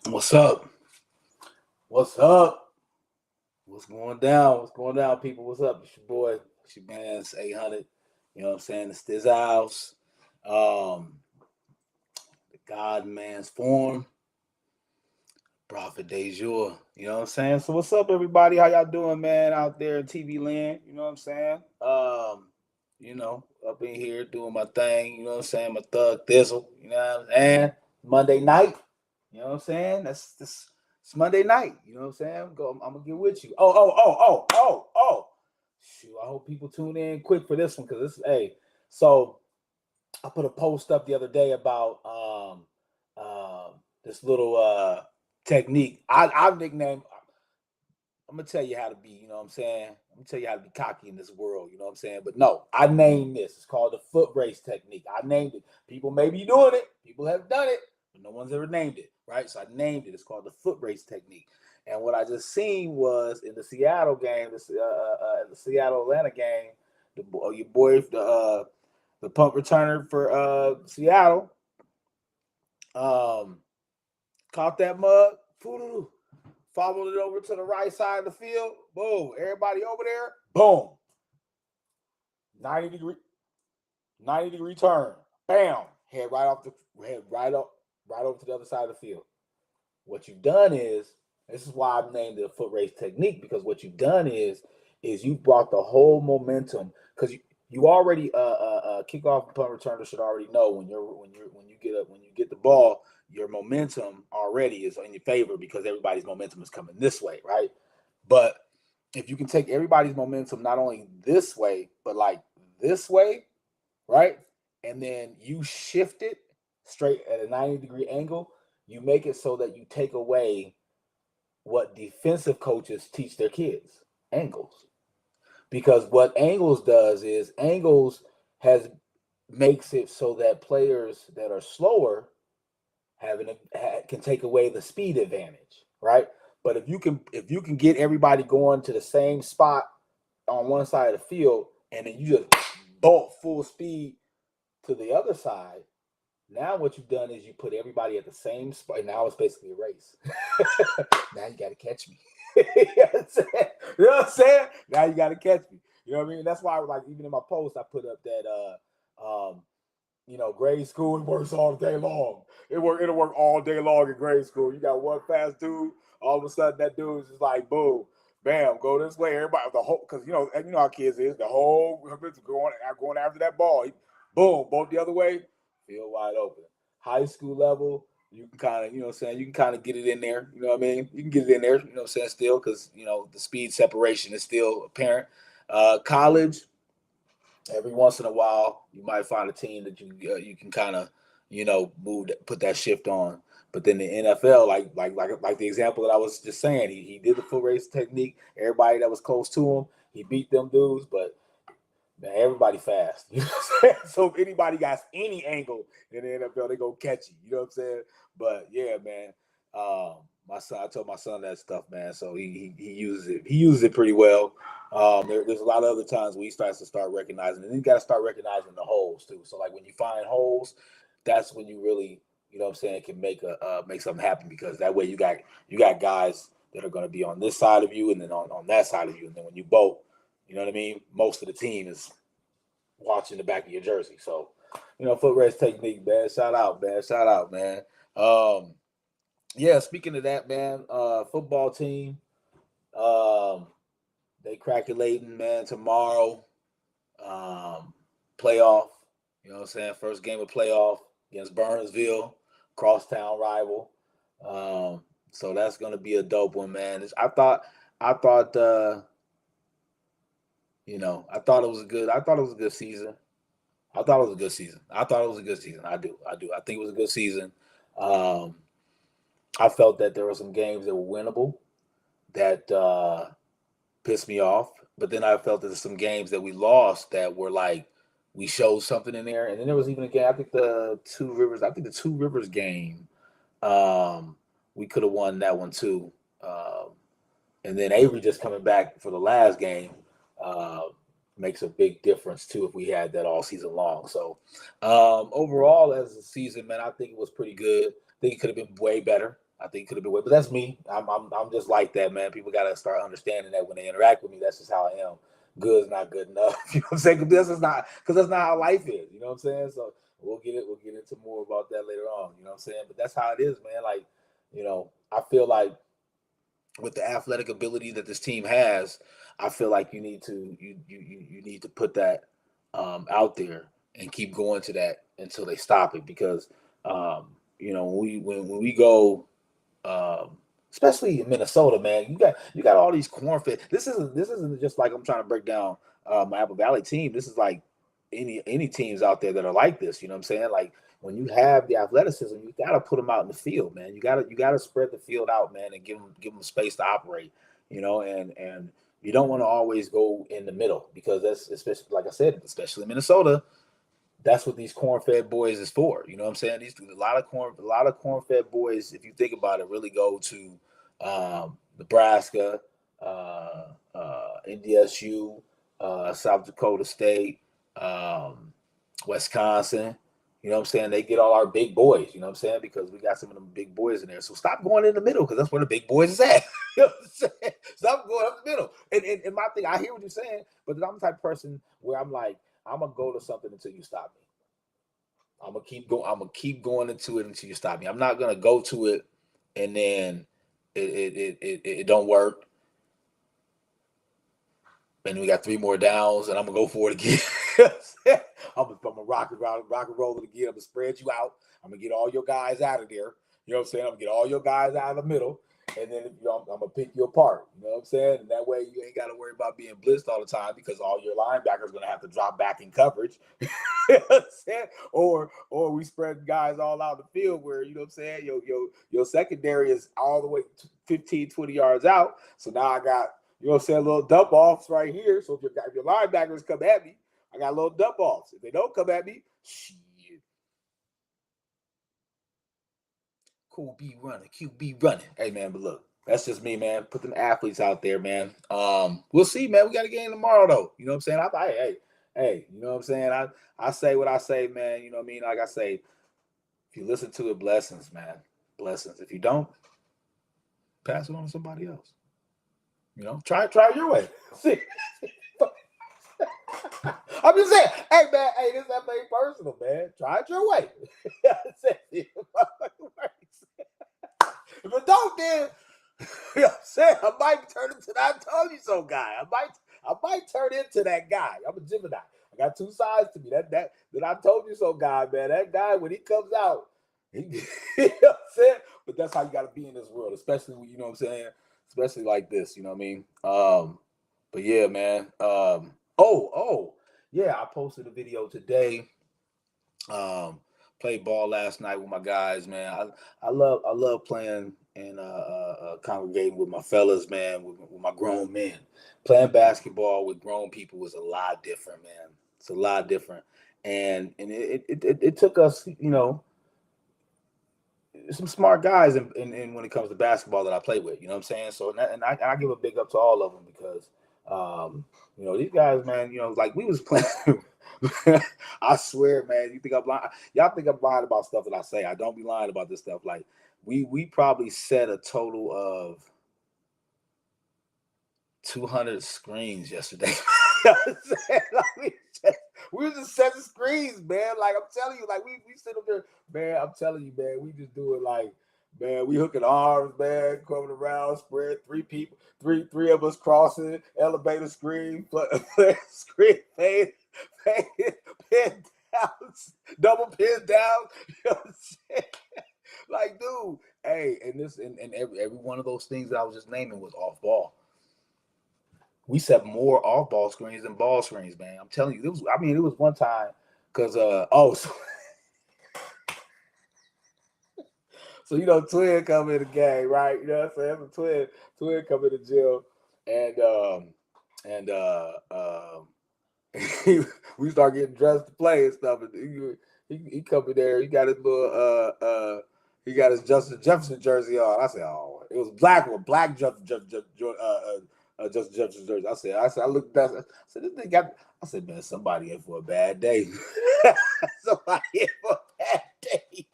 What's up? What's up? What's going down? What's going down, people? What's up? It's your boy, it's your man's 800. You know what I'm saying? It's this house. Um, the God man's form, Prophet de jour. You know what I'm saying? So what's up, everybody? How y'all doing, man, out there in TV land? You know what I'm saying? Up in here doing my thing, you know what I'm saying? My thug thistle, you know what I'm saying? Monday night. You know what I'm saying? That's this it's Monday night. You know what I'm saying? I'm gonna get with you. Oh. Shoot, I hope people tune in quick for this one because this so I put a post up the other day about this little technique. I've nicknamed I'm gonna tell you how to be, you know what I'm saying? I'm gonna tell you how to be cocky in this world, you know what I'm saying? But no, I named this. It's called the foot race technique. I named it. People may be doing it, people have done it, but no one's ever named it, right? So I named it. It's called the foot race technique. And what I just seen was in the Seattle game, the Seattle Atlanta game, your boy, the punt returner for Seattle, um, caught that mug, followed it over to the right side of the field. Boom. Everybody over there. Boom. 90 degree, 90-degree turn. Bam. Head right over to the other side of the field. What you've done is, this is why I've named it a foot race technique, because what you've done is you brought the whole momentum, because you already kickoff and punt returner should already know when you get the ball, your momentum already is in your favor because everybody's momentum is coming this way, right? But if you can take everybody's momentum not only this way, but like this way, right? And then you shift it straight at a 90-degree angle, you make it so that you take away what defensive coaches teach their kids, angles. Because what angles does is angles has makes it so that players that are slower can take away the speed advantage, right? But if you can get everybody going to the same spot on one side of the field, and then you just bolt full speed to the other side, now what you've done is you put everybody at the same spot. Now it's basically a race. Now you got to catch me. You know what I'm saying? You know what I'm saying? Now you got to catch me. You know what I mean? That's why, like, even in my post, I put up that grade school, it works all day long. It'll work all day long in grade school. You got one fast dude, all of a sudden that dude's just like boom, bam, go this way. Everybody the whole because you know how kids is, the whole going after that ball. Boom, both the other way, field wide open. High school level, you can kind of, you know what I'm saying, you can kind of get it in there. You know what I mean? You can get it in there, you know what I'm saying, still, because the speed separation is still apparent. College, every once in a while you might find a team that you can kind of put that shift on. But then the NFL, like the example that I was just saying, he did the full race technique. Everybody that was close to him, he beat them dudes. But man, everybody fast. You know what I'm saying? So if anybody got any angle in the NFL, they go catch you. You know what I'm saying? But yeah, man. My son, I told my son that stuff, man. So he uses it. He uses it pretty well. There's a lot of other times where he starts to start recognizing, and then you got to start recognizing the holes too. So like when you find holes, that's when you really, you know what I'm saying, can make something happen, because that way you got guys that are going to be on this side of you and then on that side of you, and then when you both, you know what I mean, most of the team is watching the back of your jersey. So, foot race technique, man. Shout out, man. Shout out, man. Um, yeah, speaking of that, man, football team, um, they calculating, man, tomorrow, um, playoff. You know what I'm saying? First game of playoff against Burnsville, crosstown rival. So that's gonna be a dope one, man. I thought, I thought it was a good. I thought it was a good season. I thought it was a good season. I thought it was a good season. I do. I do. I think it was a good season. Um, I felt that there were some games that were winnable that pissed me off. But then I felt that there's some games that we lost that were like we showed something in there. And then there was even a game. I think the Two Rivers game. Um, we could have won that one too. Um, and then Avery just coming back for the last game uh, makes a big difference too if we had that all season long. So overall, as a season, man, I think it was pretty good. I think it could have been way better. I think could have been way, but that's me. I'm just like that, man. People gotta start understanding that when they interact with me, that's just how I am. Good is not good enough. You know what I'm saying? Because that's not how life is. You know what I'm saying? So we'll get into more about that later on. You know what I'm saying? But that's how it is, man. Like, I feel like with the athletic ability that this team has, I feel like you need to put that out there and keep going to that until they stop it. Because when we go, especially in Minnesota, man, you got all these corn fed. This isn't just like I'm trying to break down my Apple Valley team. This is like any teams out there that are like this. You know what I'm saying? Like when you have the athleticism, you got to put them out in the field, man. You got to spread the field out, man, and give them space to operate. And you don't want to always go in the middle, because that's, especially like I said, especially in Minnesota, that's what these corn-fed boys is for. You know what I'm saying? A lot of corn-fed boys, if you think about it, really go to Nebraska, NDSU, South Dakota State, Wisconsin. You know what I'm saying? They get all our big boys, you know what I'm saying? Because we got some of them big boys in there. So stop going in the middle, because that's where the big boys is at. You know what I'm saying? Stop going up the middle. And my thing, I hear what you're saying, but I'm the type of person where I'm like, I'm gonna go to something until you stop me. I'm gonna keep going. I'm gonna keep going into it until you stop me. I'm not gonna go to it and then it don't work, and we got 3 more downs, and I'm gonna go for it again. I'm gonna rock and roll it again. I'm gonna spread you out. I'm gonna get all your guys out of there. You know what I'm saying? I'm gonna get all your guys out of the middle, and then I'm gonna pick you apart. You know what I'm saying? And that way you ain't got to worry about being blitzed all the time, because all your linebackers gonna have to drop back in coverage. You know what I'm saying? Or we spread guys all out the field where, you know what I'm saying, your secondary is all the way 15, 20 yards out. So now I got, you know what I'm saying, little dump offs right here. So if your linebackers come at me, I got little dump offs. If they don't come at me, shit. QB running. Hey man, but look, that's just me, man. Put them athletes out there, man. We'll see, man. We got a game tomorrow, though. You know what I'm saying? Hey, you know what I'm saying? I say what I say, man. You know what I mean? Like I say, if you listen to it, blessings, man. Blessings. If you don't, pass it on to somebody else. You know, try your way. See. I'm just saying, hey man, this is FA personal, man. Try it your way. If it don't, then you know what I'm saying, I might turn into that I told you so guy. I might turn into that guy. I'm a Gemini. I got 2 sides to me. That I told you so guy, man. That guy, when he comes out, you know what I'm saying? But that's how you gotta be in this world, especially when, you know what I'm saying, especially like this, you know what I mean? But yeah, man. Yeah, I posted a video today. Played ball last night with my guys, man. I love playing and congregating with my fellas, man, with my grown men. Playing basketball with grown people was a lot different, man. It's a lot different, and it took us, you know, some smart guys in when it comes to basketball that I play with. You know what I'm saying? So and I give a big up to all of them, because you know, these guys, man, you know, like we was playing. I swear, man, you think I'm lying? Y'all think I'm lying about stuff that I say. I don't be lying about this stuff. Like we probably set a total of 200 screens yesterday. You know what I'm saying? Like, we was just setting screens, man. Like I'm telling you, like we sit up there, man. I'm telling you, man, we just do it like, man, we hooking arms, man, coming around, spread 3 people, three of us crossing, elevator screen, screen, pin down, double pin down. You know what I'm saying? Like, dude, hey, and every one of those things that I was just naming was off ball. We set more off ball screens than ball screens, man. I'm telling you, it was one time, because so you know, twin come in the game, right? You know what I'm saying? Twin come in the gym, and we start getting dressed to play and stuff. And he come in there. He got his little he got his Justin Jefferson jersey on. I said, oh, it was black Justin Jefferson jersey. I looked back. I said, this thing got. I said, man, somebody in for a bad day. Somebody in for a bad day.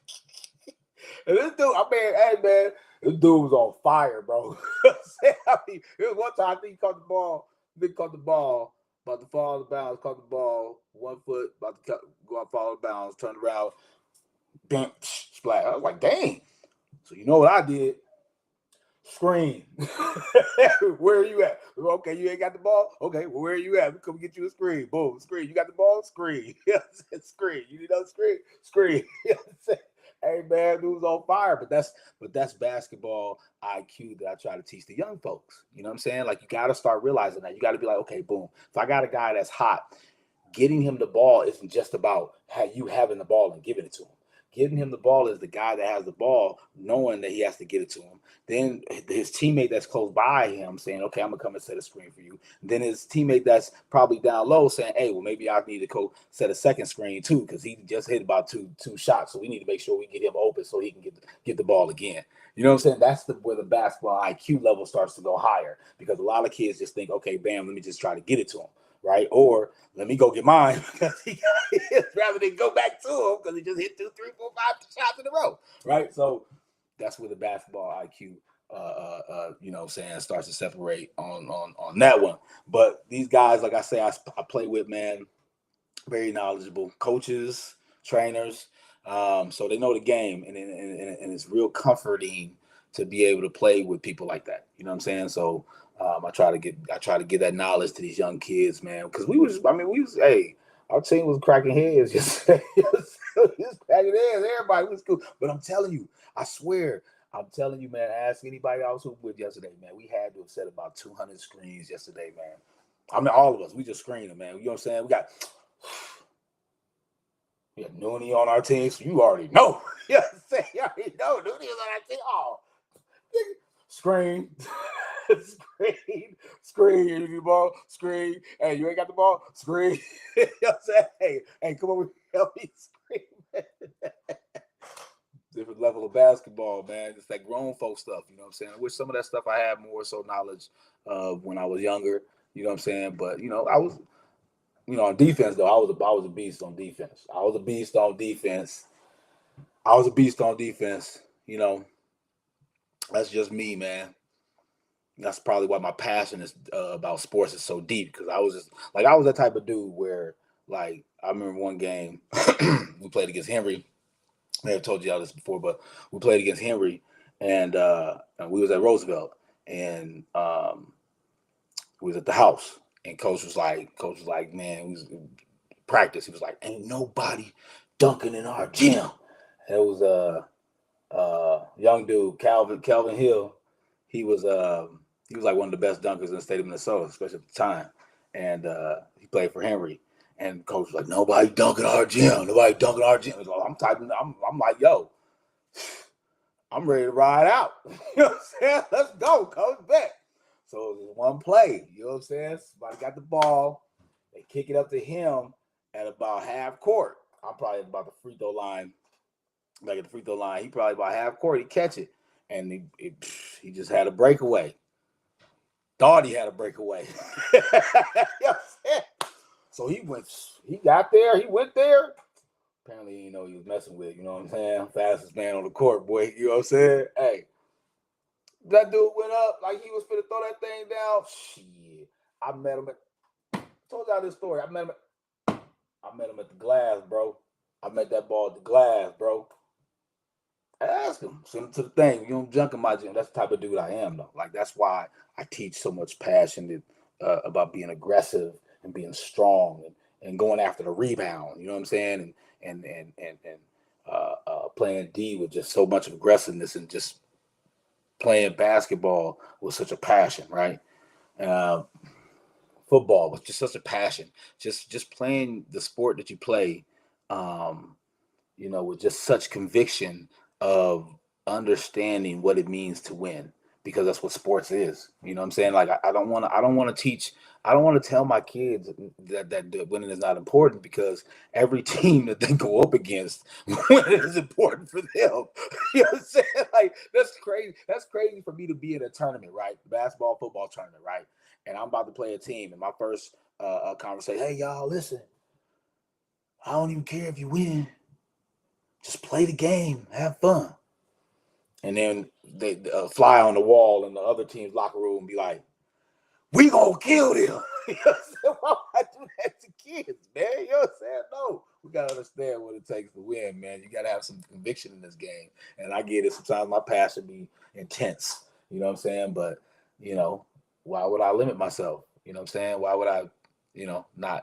And this dude, I mean, hey man, This dude was on fire, bro. I mean, it was one time I think he caught the ball. About to fall out of bounds, caught the ball, 1 foot, about to go out, fall out of bounds, turned around, bam, splash. I was like, dang. So you know what I did? Screen. Where are you at? Okay, you ain't got the ball? Okay, well, where are you at? We come get you a screen. Boom, screen. You got the ball? Screen. Screen. You need another screen? Screen. Hey man, dude was on fire. But that's basketball IQ that I try to teach the young folks. You know what I'm saying? Like you gotta start realizing that. You gotta be like, okay, boom. If I got a guy that's hot, getting him the ball isn't just about you having the ball and giving it to him. Giving him the ball is the guy that has the ball, knowing that he has to get it to him. Then his teammate that's close by him saying, okay, I'm going to come and set a screen for you. Then his teammate that's probably down low saying, hey, well, maybe I need to go set a second screen too because he just hit about two shots. So we need to make sure we get him open so he can get the ball again. You know what I'm saying? That's where the basketball IQ level starts to go higher because a lot of kids just think, okay, bam, let me just try to get it to him. Right? Or let me go get mine because he got his rather than go back to him because he just hit 2, 3, 4, 5 shots in a row. Right? So that's where the basketball IQ, starts to separate on that one. But these guys, like I say, I play with, man, very knowledgeable coaches, trainers. So they know the game, and it's real comforting to be able to play with people like that. You know what I'm saying? So I try to get that knowledge to these young kids, man, because our team was cracking heads, just cracking heads. Everybody was cool, but I'm telling you, I swear, man. Ask anybody else who was yesterday, man. We had to have set about 200 screens yesterday, man. I mean, all of us, we just screened them, man. You know what I'm saying? We got Nooney on our team, so you already know. You already know Nooney is on our team. Oh, screen. Screen, you need the ball, screen. Hey, you ain't got the ball, screen. You know what I'm saying? Hey, come over, help me screen. Different level of basketball, man. It's that grown folk stuff, you know what I'm saying? I wish some of that stuff I had more so knowledge of when I was younger, you know what I'm saying? But I was, on defense though, I was a beast on defense. I was a beast on defense. That's just me, man. That's probably why my passion is about sports is so deep because I was that type of dude where like I remember one game we played against Henry. I may have told you all this before, but we played against Henry and we was at Roosevelt and we was at the house and coach was like, man, we was practice. He was like, ain't nobody dunking in our gym. And it was a young dude, Calvin Hill. He was like one of the best dunkers in the state of Minnesota, especially at the time. And he played for Henry. And coach was like, nobody dunking our gym. I'm like, yo, I'm ready to ride out. You know what I'm saying? Let's go, coach, bet. So it was one play. You know what I'm saying? Somebody got the ball. They kick it up to him at about half court. I'm probably about the free throw line. Back at the free throw line. He probably about half court. He catch it. And he just had a breakaway. Thought he had a breakaway. You know what I'm saying? So he got there. He went there. Apparently, he was messing with, you know what I'm saying? Fastest man on the court, boy. You know what I'm saying? Hey, that dude went up like he was finna throw that thing down. Shit. I met him told y'all this story. I met him at the glass, bro. I met that ball at the glass, bro. I asked him, send him to the thing. You don't junk in my gym. That's the type of dude I am, though. Like, that's why I teach so much passion about being aggressive and being strong and going after the rebound. You know what I'm saying? And playing D with just so much aggressiveness and just playing basketball with such a passion, right? Football was just such a passion. Just playing the sport that you play, with just such conviction of understanding what it means to win, because that's what sports is. You know what I'm saying? Like I don't want to tell my kids that winning is not important, because every team that they go up against, winning is important for them. You know what I'm saying? Like that's crazy. That's crazy for me to be in a tournament, right? Basketball, football tournament, right? And I'm about to play a team, and my first conversation, hey y'all, listen, I don't even care if you win. Just play the game, have fun. and then they fly on the wall in the other team's locker room and be like, "We gonna kill them." You know what I'm saying? Why would I do that to kids, man? You know what I'm saying? No, we gotta understand what it takes to win, man. You gotta have some conviction in this game, and I get it. Sometimes my passion be intense. You know what I'm saying? But why would I limit myself? You know what I'm saying? Why would I,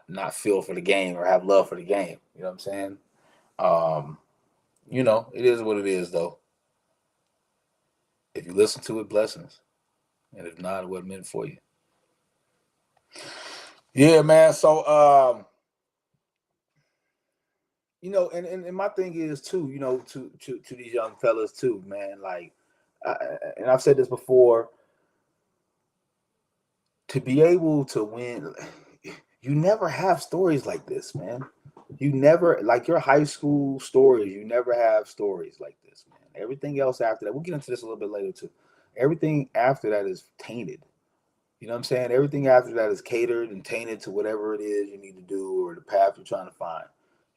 not feel for the game or have love for the game? You know what I'm saying? It is what it is, though. If you listen to it, blessings, and if not, it wasn't meant for you. Yeah, man. So, and my thing is too, to these young fellas too, man. Like, and I've said this before. To be able to win, you never have stories like this, man. You never, like your high school stories. You never have stories like this, man. Everything else after that, we'll get into this a little bit later too. Everything after that is tainted. You know what I'm saying? Everything after that is catered and tainted to whatever it is you need to do or the path you're trying to find.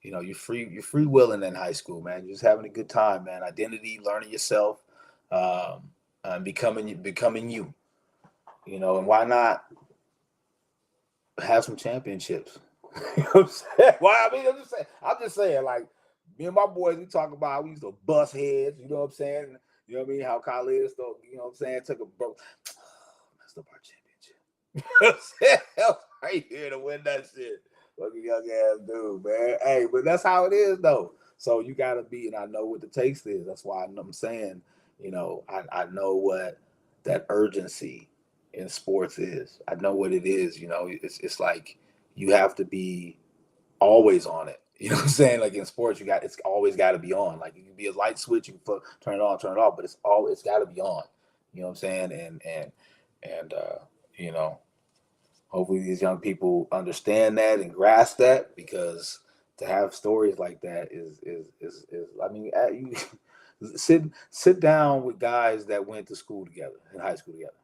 You're free willing in high school, man. You're just having a good time, man. Identity, learning yourself, becoming you. And why not have some championships? You know what I'm saying? Why? I mean, I'm just saying, like, me and my boys, we talk about we used to bust heads, you know what I'm saying? You know what I mean? How Khalid, you know what I'm saying, took a bro. Messed up our championship. You know what I'm saying? I was right here to win that shit. Fucking young ass dude, man. Hey, but that's how it is, though. So you gotta be, and I know what the taste is. That's why I'm saying, I know what that urgency in sports is. I know what it is. It's like you have to be always on it. You know what I'm saying? Like in sports, it's always got to be on. Like you can be a light switch, you can turn it on, turn it off, but it's got to be on. You know what I'm saying? And hopefully these young people understand that and grasp that, because to have stories like that is I mean, you sit down with guys that went to school together, in high school together.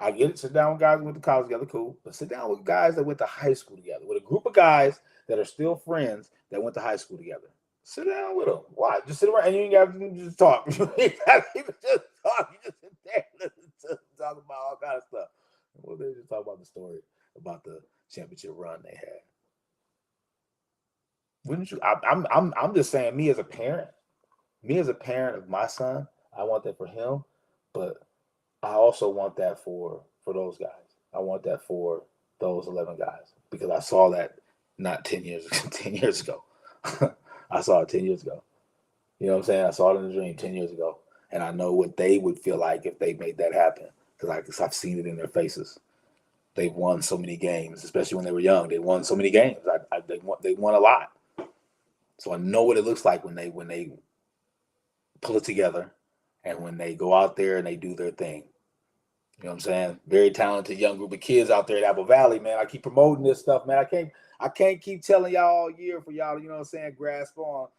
I get it. Sit down with guys who went to college together, cool. But sit down with guys that went to high school together, with a group of guys that are still friends that went to high school together. Sit down with them. Why? Just sit around and you ain't got to just talk. You ain't got to even just talk. You just sit there and talk about all kind of stuff. Well, they just talk about the story about the championship run they had. Wouldn't you? I'm just saying, me as a parent of my son, I want that for him, but I also want that for those guys. I want that for those 11 guys, because I saw that not 10 years 10 years ago. I saw it 10 years ago. You know what I'm saying? I saw it in the dream 10 years ago, and I know what they would feel like if they made that happen, because I've seen it in their faces. They've won so many games, especially when they were young. They won so many games. They won a lot. So I know what it looks like when they pull it together, and when they go out there and they do their thing. You know what I'm saying? Very talented young group of kids out there at Apple Valley, man. I keep promoting this stuff, man. I can't keep telling y'all all year for y'all, you know what I'm saying, grasp on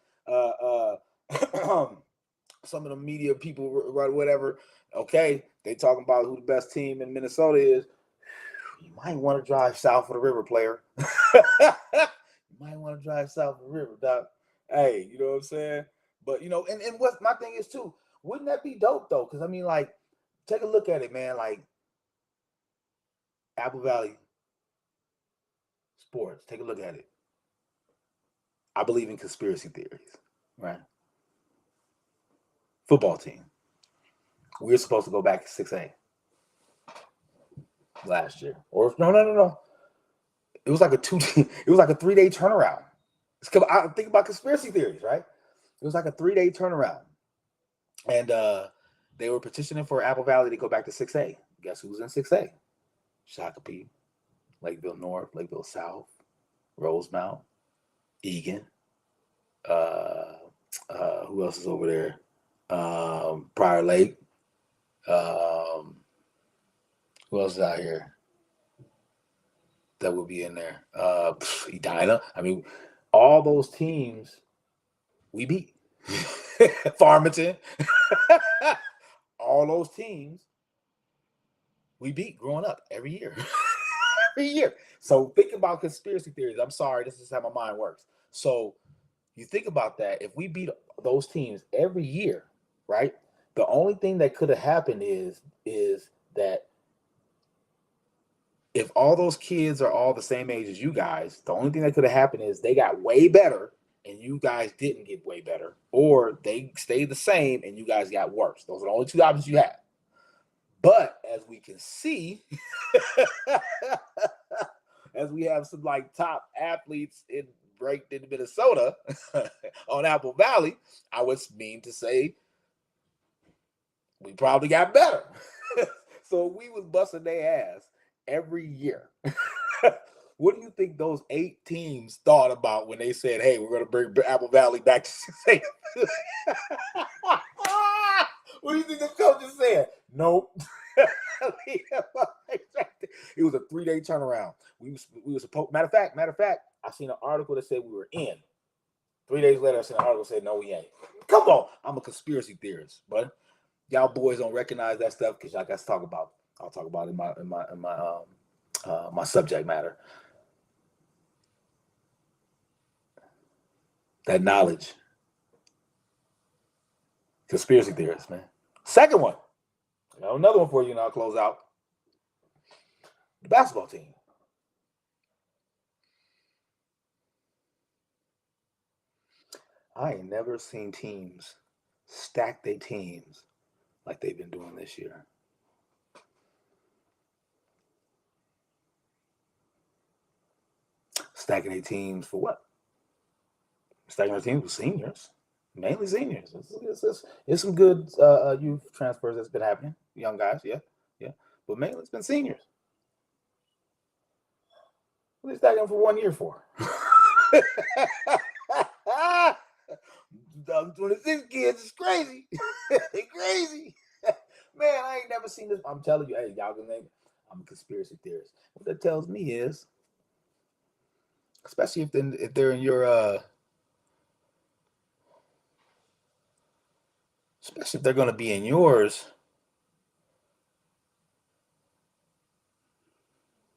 some of the media people, whatever. Okay, they talking about who the best team in Minnesota is. You might want to drive south of the river, player. You might want to drive south of the river, doc. Hey, you know what I'm saying? But and what my thing is too, wouldn't that be dope though? Because I mean, like, take a look at it, man. Like Apple Valley sports. Take a look at it. I believe in conspiracy theories, right? Football team. We were supposed to go back to 6A last year, or no. It was like it was like a 3-day turnaround. I think about conspiracy theories, right? It was like a 3-day turnaround, and they were petitioning for Apple Valley to go back to 6A. Guess who's in 6A? Shakopee, Lakeville North, Lakeville South, Rosemount, Egan. Who else is over there? Prior Lake. Who else is out here that would be in there? Edina. I mean, all those teams we beat. Farmington. All those teams we beat growing up every year. Every year. So think about conspiracy theories. I'm sorry, this is how my mind works. So you think about that. If we beat those teams every year, right? The only thing that could have happened is that if all those kids are all the same age as you guys, the only thing that could have happened is they got way better and you guys didn't get way better, or they stayed the same and you guys got worse. Those are the only two options you have. But as we can see, as we have some like top athletes ranked in Minnesota on Apple Valley, I would mean to say we probably got better. So we was busting their ass every year. What do you think those 8 teams thought about when they said, "Hey, we're going to bring Apple Valley back to 6A"? What do you think the coaches said? Nope. It was a 3-day turnaround. We were supposed. Matter of fact, I seen an article that said we were in. 3 days later, I seen an article that said no, we ain't. Come on, I'm a conspiracy theorist, but y'all boys don't recognize that stuff because y'all got to talk about. I'll talk about it in my subject matter. That knowledge. Conspiracy theorists, man. Second one. I got another one for you, and I'll close out. The basketball team. I ain't never seen teams stack their teams like they've been doing this year. Stacking their teams for what? Stacking their teams with seniors. Mainly seniors. It's some good youth transfers that's been happening. Young guys, yeah. But mainly it's been seniors. What are they stacking for 1 year for? 2026 kids is crazy. They crazy. Man, I ain't never seen this. I'm telling you, hey, y'all can name it. I'm a conspiracy theorist. What that tells me is, especially if they're in your especially if they're going to be in yours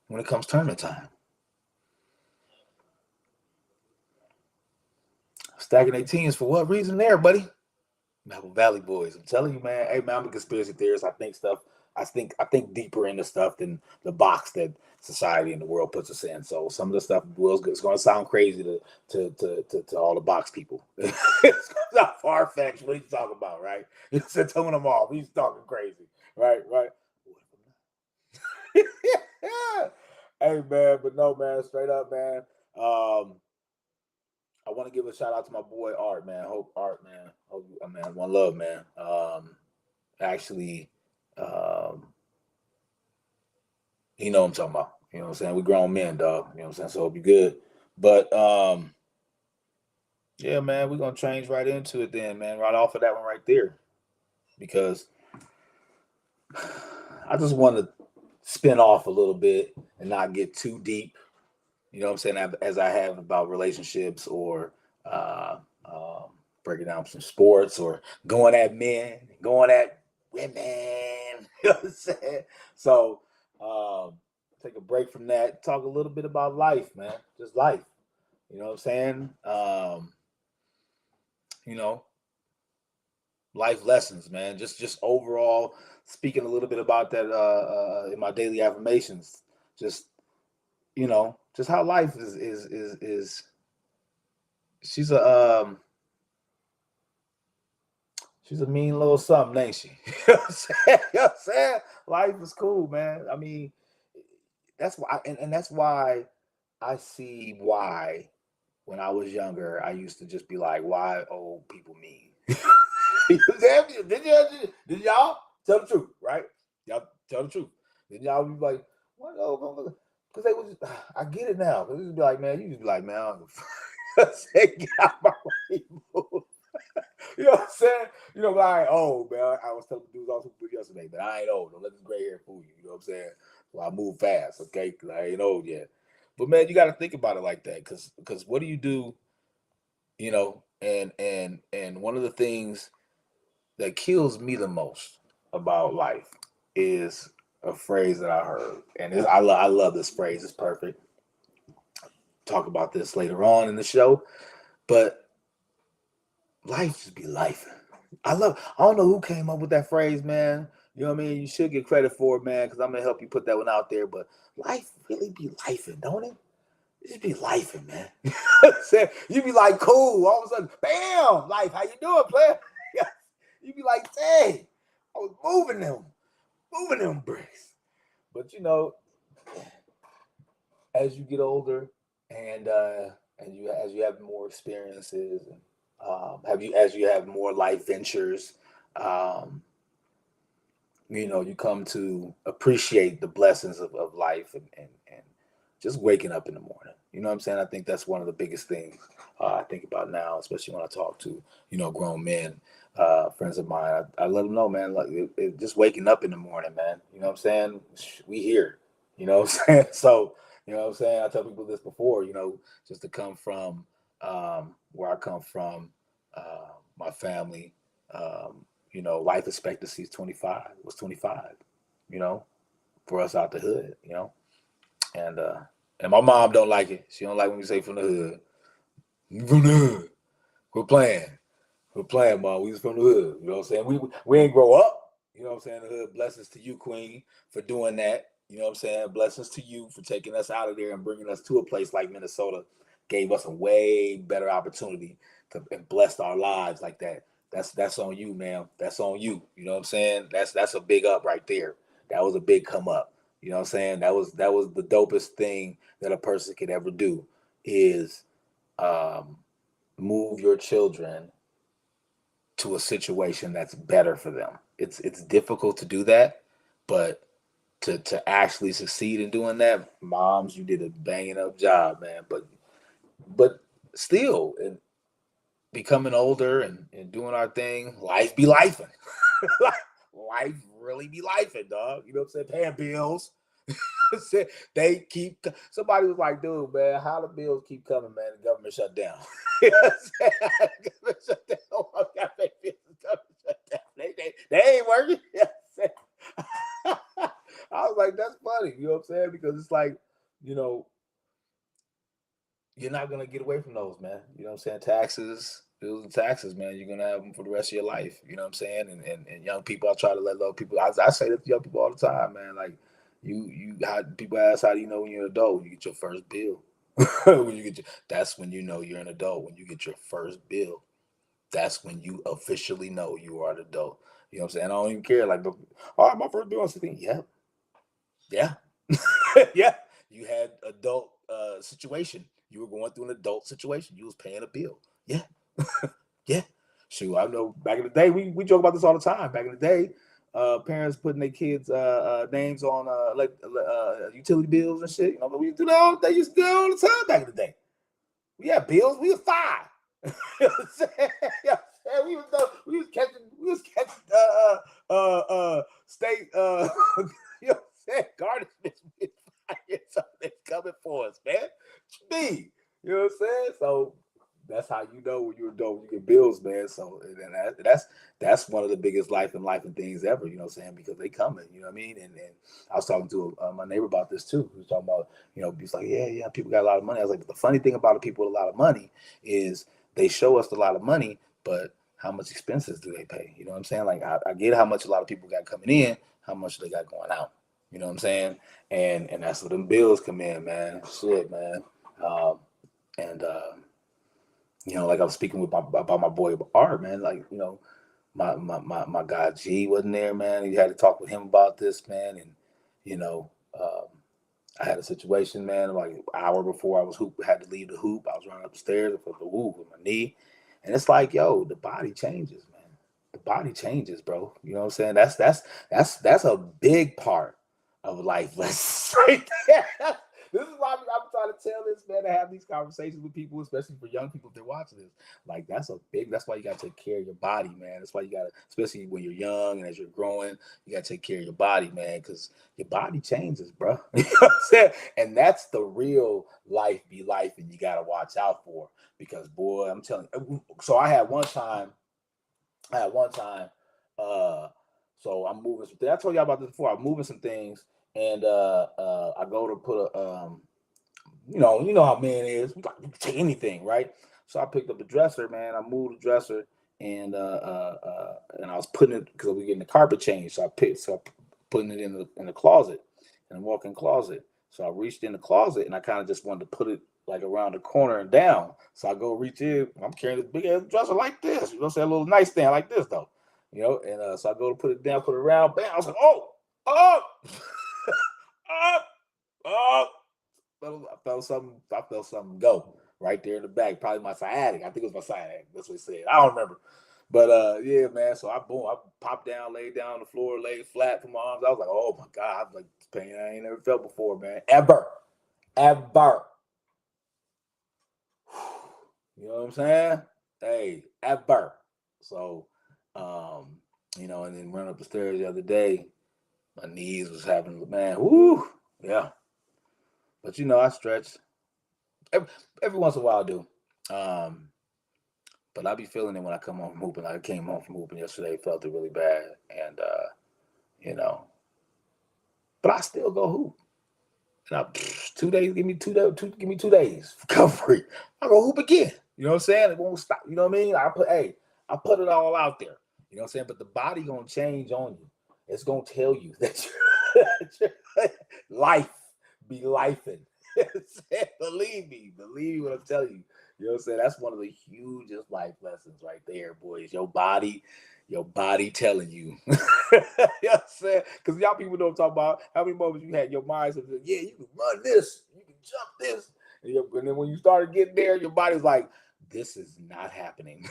when it comes tournament time. Stacking their teams for what reason there, buddy? Apple Valley boys. I'm telling you, man. Hey, man, I'm a conspiracy theorist. I think deeper into stuff than the box that society and the world puts us in. So some of the stuff is going to sound crazy to all the box people. It's not far fetched. What are you talking about, right? It's telling them off. He's talking crazy, right? Hey, man, but no, man. Straight up, man. I want to give a shout out to my boy Art, man. Hope man, one love, man. Actually, you know what I'm talking about. You know what I'm saying? We grown men, dog. You know what I'm saying? So hope you good. But yeah, man, we're gonna change right into it then, man. Right off of that one right there. Because I just want to spin off a little bit and not get too deep. You know what I'm saying? As I have about relationships or breaking down some sports or going at men, going at women. You know what I'm saying? So take a break from that. Talk a little bit about life, man. Just life. You know what I'm saying? Life lessons, man. Just overall speaking a little bit about that in my daily affirmations. Just just how life is. She's a mean little something, ain't she? You know what I'm saying? Life is cool, man. I mean, that's why, and that's why I see why when I was younger, I used to just be like, why old people mean? Did y'all tell the truth, right? Y'all tell the truth. Did y'all be like, what old? Because they was, I get it now. Because be like, man, you just be like, man, get out my way, you know what I'm saying? But I ain't old, man. I was telling dudes also yesterday, but I ain't old. Don't let this gray hair fool you. You know what I'm saying? Well, I move fast, okay? Because I ain't old yet. But man, you got to think about it like that. Because what do you do? And one of the things that kills me the most about life is a phrase that I heard, and I love this phrase. It's perfect. Talk about this later on in the show, but life just be life. I don't know who came up with that phrase, man. You know what I mean? You should get credit for it, man, because I'm gonna help you put that one out there. But life really be lifing, don't it? It just be lifing, man. You be like, cool. All of a sudden, bam, life. How you doing, player? You be like, dang, I was moving them bricks. But you know, as you get older, and you as you have more experiences, and have you as you have more life ventures, um, you know, you come to appreciate the blessings of life, and just waking up in the morning. You know what I'm saying? I think that's one of the biggest things I think about now, especially when I talk to, you know, grown men, friends of mine. I let them know, man, like just waking up in the morning, man. You know what I'm saying? We here. You know what I'm saying? So, you know what I'm saying? I tell people this before, you know, just to come from where I come from, my family. You know, life expectancy is 25. Was 25. You know, for us out the hood. You know, and and my mom don't like it. She don't like when we say from the hood. You from the hood. We're playing. We're playing, mom. We was from the hood. You know what I'm saying? We ain't grow up. You know what I'm saying? The hood. Blessings to you, Queen, for doing that. You know what I'm saying? Blessings to you for taking us out of there and bringing us to a place like Minnesota. Gave us a way better opportunity to and blessed our lives like that. That's on you, man. That's on you. You know what I'm saying? That's a big up right there. That was a big come up. You know what I'm saying? That was the dopest thing that a person could ever do is um, move your children to a situation that's better for them. It's difficult to do that, but to actually succeed in doing that, moms, you did a banging up job, man. But still, and becoming older and doing our thing, life be lifing. Life really be lifing, dog. You know what I'm saying? Paying bills. They keep somebody was like, dude, man, how the bills keep coming, man? The government shut down. You know what I'm saying? The government shut down. Oh, my God, the government shut down. They ain't working. You know what I'm saying? I was like, that's funny, you know what I'm saying? Because it's like, you know, you're not gonna get away from those, man. You know what I'm saying? Taxes, bills and taxes, man. You're gonna have them for the rest of your life. You know what I'm saying? And young people, I try to let little people. I say that to young people all the time, man. Like how people ask, how do you know when you're an adult? When you get your first bill. When you get that's when you know you're an adult. When you get your first bill, that's when you officially know you are an adult. You know what I'm saying? I don't even care. Like, all right, my first bill, I was thinking, yeah, yeah, yeah. You had adult situation. You were going through an adult situation. You was paying a bill. Yeah, yeah. Shoot, I know. Back in the day, we joke about this all the time. Back in the day, parents putting their kids' names on like utility bills and shit. You know, we used to do that. They used to do that all the time back in the day. We had bills. We was five. You know what I'm saying? Yeah. And we was catching state you know what I'm saying, garnishness with fire, something coming for us, man. Me. You know what I'm saying? So that's how you know when you're adult, you get bills, man. So and that's one of the biggest life and things ever, you know what I'm saying? Because they coming, you know what I mean? And I was talking to my neighbor about this too. He was talking about, you know, he's like, yeah, people got a lot of money. I was like, but the funny thing about the people with a lot of money is they show us a lot of money, but how much expenses do they pay? You know what I'm saying? Like I get how much a lot of people got coming in, how much they got going out. You know what I'm saying? And that's where them bills come in, man. Shit, man. Um, and you know, like I was speaking with about my boy Art, man. Like, you know, my guy G wasn't there, man. You had to talk with him about this, man. And you know, I had a situation, man. Like an hour before I was had to leave the hoop. I was running up the stairs for the whoop with my knee, and it's like, yo, the body changes, man. The body changes, bro. You know what I'm saying? That's a big part of life lessons right there. This is why I'm trying to tell this man to have these conversations with people, especially for young people if they're watching this. Like that's why you gotta take care of your body, man. That's why you gotta, especially when you're young and as you're growing, you gotta take care of your body, man, because your body changes, bro. You know what I'm saying? And that's the real life be life, and you gotta watch out for. Because boy, I'm telling you. So I had one time, uh, so I'm moving some things. I told y'all about this before. I'm moving some things, and I go to put a you know how man is. We can take anything, right? So I picked up the dresser, man. I moved the dresser, and I was putting it because we getting the carpet changed. So I putting it in the closet, in the walk-in closet. So I reached in the closet and I kind of just wanted to put it like around the corner and down. So I go reach in. I'm carrying this big ass dresser like this. You know, say a little nightstand like this though. You know, and so I go to put it down, put it around. Bam! I was like, oh, up, up. I felt something. I felt something go right there in the back. Probably my sciatic. I think it was my sciatic. That's what he said. I don't remember. But yeah, man. So I popped down, laid down on the floor, laid flat for my arms. I was like, oh my God, I was like pain I ain't never felt before, man. Ever. You know what I'm saying? Hey, ever. So you know, and then run up the stairs the other day, my knees was having, man, whoo, yeah. But you know, I stretch every once in a while. I do. But I be feeling it when I come home from hooping. I came home from hooping yesterday, felt it really bad, and you know, but I still go hoop. And I, 2 days, give me 2 days recovery. I go hoop again. You know what I'm saying? It won't stop. You know what I mean? I put it all out there. You know what I'm saying? But the body gonna change on you. It's gonna tell you that life be lifing. Believe me what I'm telling you. You know what I'm saying? That's one of the hugest life lessons right there, boys. Your body telling you. You know what I'm saying? Because y'all people don't talk about how many moments you had your mind said, yeah, you can run this, you can jump this. And then when you started getting there, your body's like, this is not happening.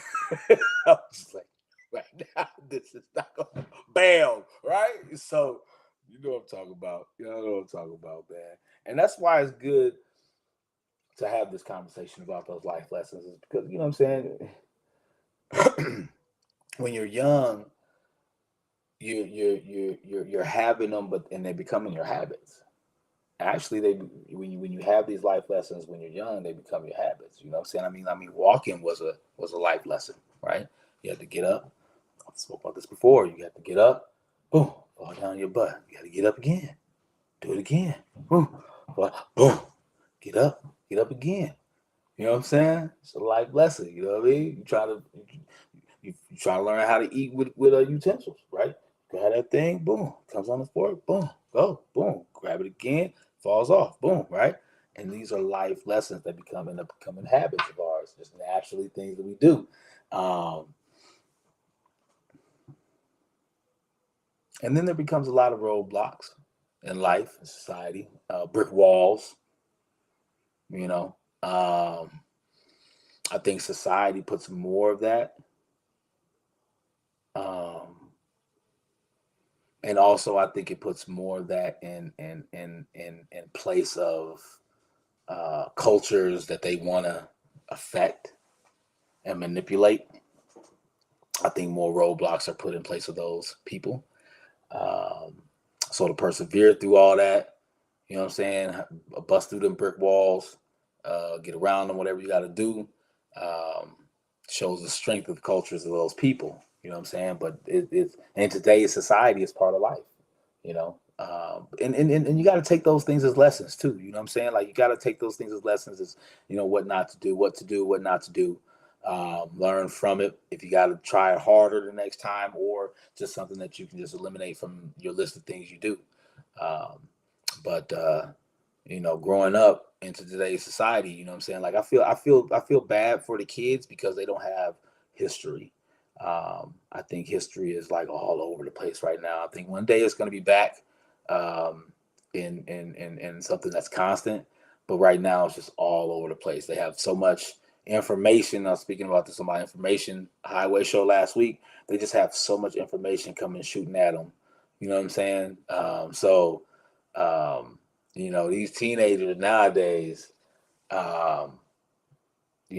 I'm just like, right now, this is not going to bam, right? So you know what I'm talking about. You know what I'm talking about, man. And that's why it's good to have this conversation about those life lessons, is because, you know what I'm saying? When you're young, you're having them, and they're becoming your habits. Actually, when you have these life lessons when you're young, they become your habits. You know what I'm saying? I mean, walking was a life lesson, right? You had to get up. I spoke about this before. You have to get up, boom, fall down your butt. You got to get up again, do it again, boom, boom, get up again. You know what I'm saying? It's a life lesson. You know what I mean? You try to learn how to eat with utensils, right? Grab that thing, boom, comes on the fork, boom, go, boom, grab it again, falls off, boom, right? And these are life lessons that end up becoming habits of ours, just naturally things that we do. And then there becomes a lot of roadblocks in life, in society, brick walls, you know. I think society puts more of that. And also, I think it puts more of that in place of cultures that they want to affect and manipulate. I think more roadblocks are put in place of those people. So to persevere through all that, you know what I'm saying, bust through them brick walls, get around them, whatever you got to do, shows the strength of the cultures of those people. You know what I'm saying? But it's in today's society, it's part of life. You know, and you got to take those things as lessons too. You know what I'm saying? Like, you got to take those things as lessons, as, you know, what not to do, what to do, what not to do. Learn from it. If you got to try it harder the next time, or just something that you can just eliminate from your list of things you do. But you know, growing up into today's society, you know what I'm saying? Like, I feel bad for the kids because they don't have history. I think history is like all over the place right now. I think one day it's going to be back in something that's constant, but right now it's just all over the place. They have so much information. I was speaking about this on my information highway show last week. They just have so much information coming shooting at them. You know what I'm saying? You know, these teenagers nowadays, you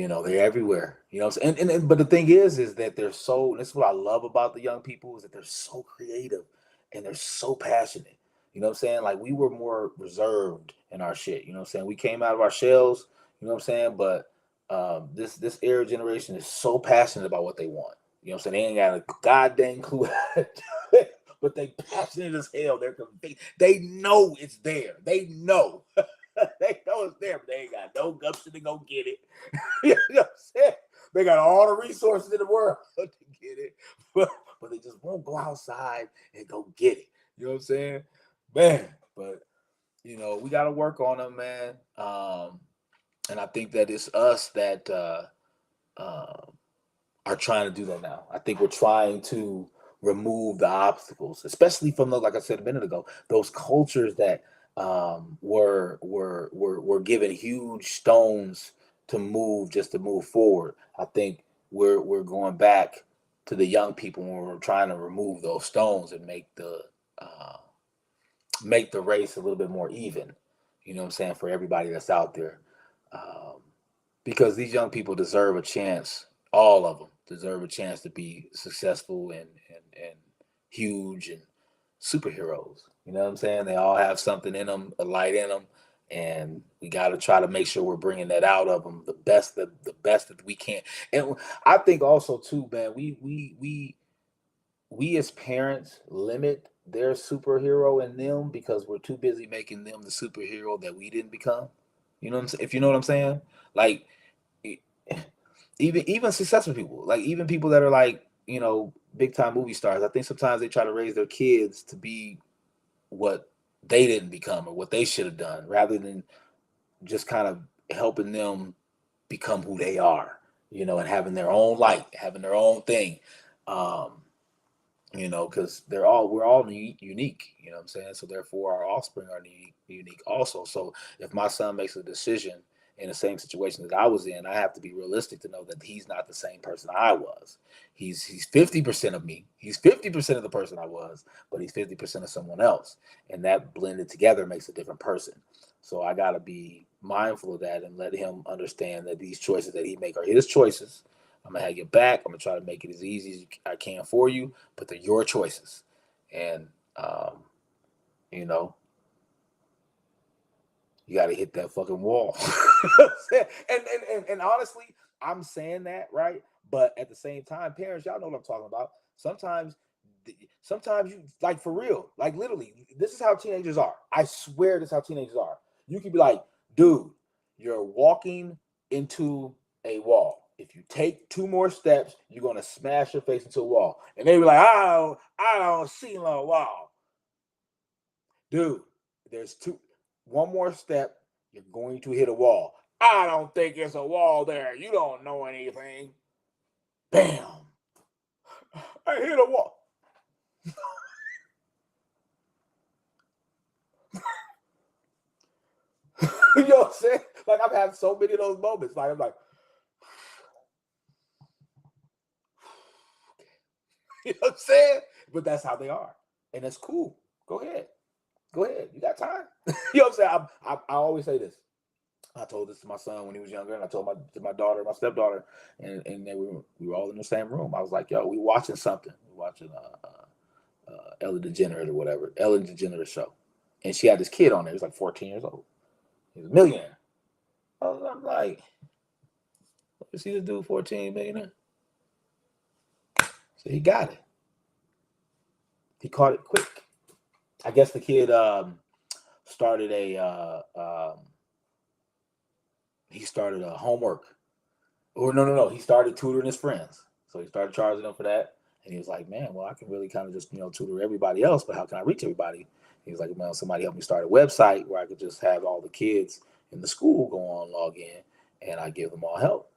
know, they're everywhere. You know what I'm saying? But the thing is that they're so, this is what I love about the young people, is that they're so creative and they're so passionate. You know what I'm saying? Like, we were more reserved in our shit. You know what I'm saying? We came out of our shells, you know what I'm saying? But this era generation is so passionate about what they want. You know what I'm saying? They ain't got a goddamn clue. But they passionate as hell. They're convinced. They know it's there. They know. They know it's there, but they ain't got no gumption to go get it. You know what I'm saying? They got all the resources in the world to get it, but they just won't go outside and go get it. You know what I'm saying, man? But you know, we got to work on them, man. And I think that it's us that are trying to do that now. I think we're trying to remove the obstacles, especially from those, like I said a minute ago, those cultures that were given huge stones to move just to move forward. I think we're going back to the young people when we're trying to remove those stones and make the race a little bit more even. You know what I'm saying, for everybody that's out there, because these young people deserve a chance. All of them deserve a chance to be successful and huge and superheroes. You know what I'm saying? They all have something in them, a light in them, and we got to try to make sure we're bringing that out of them the best that we can. And I think also too, man, we as parents limit their superhero in them because we're too busy making them the superhero that we didn't become. You know what I'm saying? If you know what I'm saying, like e- even successful people, like even people that are like, you know, big time movie stars. I think sometimes they try to raise their kids to be what they didn't become or what they should have done, rather than just kind of helping them become who they are, you know, and having their own light, having their own thing. Um, you know, because we're all unique, you know what I'm saying? So therefore our offspring are unique also. So if my son makes a decision in the same situation that I was in, I have to be realistic to know that he's not the same person I was. He's 50% of me. He's 50% of the person I was, but he's 50% of someone else. And that blended together makes a different person. So I gotta be mindful of that and let him understand that these choices that he make are his choices. I'm gonna have your back. I'm gonna try to make it as easy as I can for you, but they're your choices. And you know, you got to hit that fucking wall. And honestly, I'm saying that right, but at the same time, parents, y'all know what I'm talking about. Sometimes you, like, for real, like literally, this is how teenagers are. I swear, this is how teenagers are. You could be like, dude, you're walking into a wall. If you take two more steps, you're gonna smash your face into a wall. And they be like, I don't see no wall. Dude, there's one more step, you're going to hit a wall. I don't think it's a wall there. You don't know anything. Bam. I hit a wall. You know what I'm saying? Like, I've had so many of those moments. Like, I'm like, you know what I'm saying? But that's how they are. And that's cool. Go ahead. Go ahead. You got time. You know what I'm saying? I always say this. I told this to my son when he was younger, and I told my daughter, my stepdaughter, and we were all in the same room. I was like, "Yo, we watching something. We watching Ellen DeGeneres or whatever, Ellen DeGeneres show," and she had this kid on there. He was like 14 years old. He was a millionaire. I'm like, "You see this dude, 14 millionaire?" So he got it. He caught it quick. I guess the kid started he started a homework. Or no. He started tutoring his friends. So he started charging them for that. And he was like, man, well, I can really kind of just, tutor everybody else, but how can I reach everybody? He was like, well, somebody help me start a website where I could just have all the kids in the school go on, log in, and I give them all help.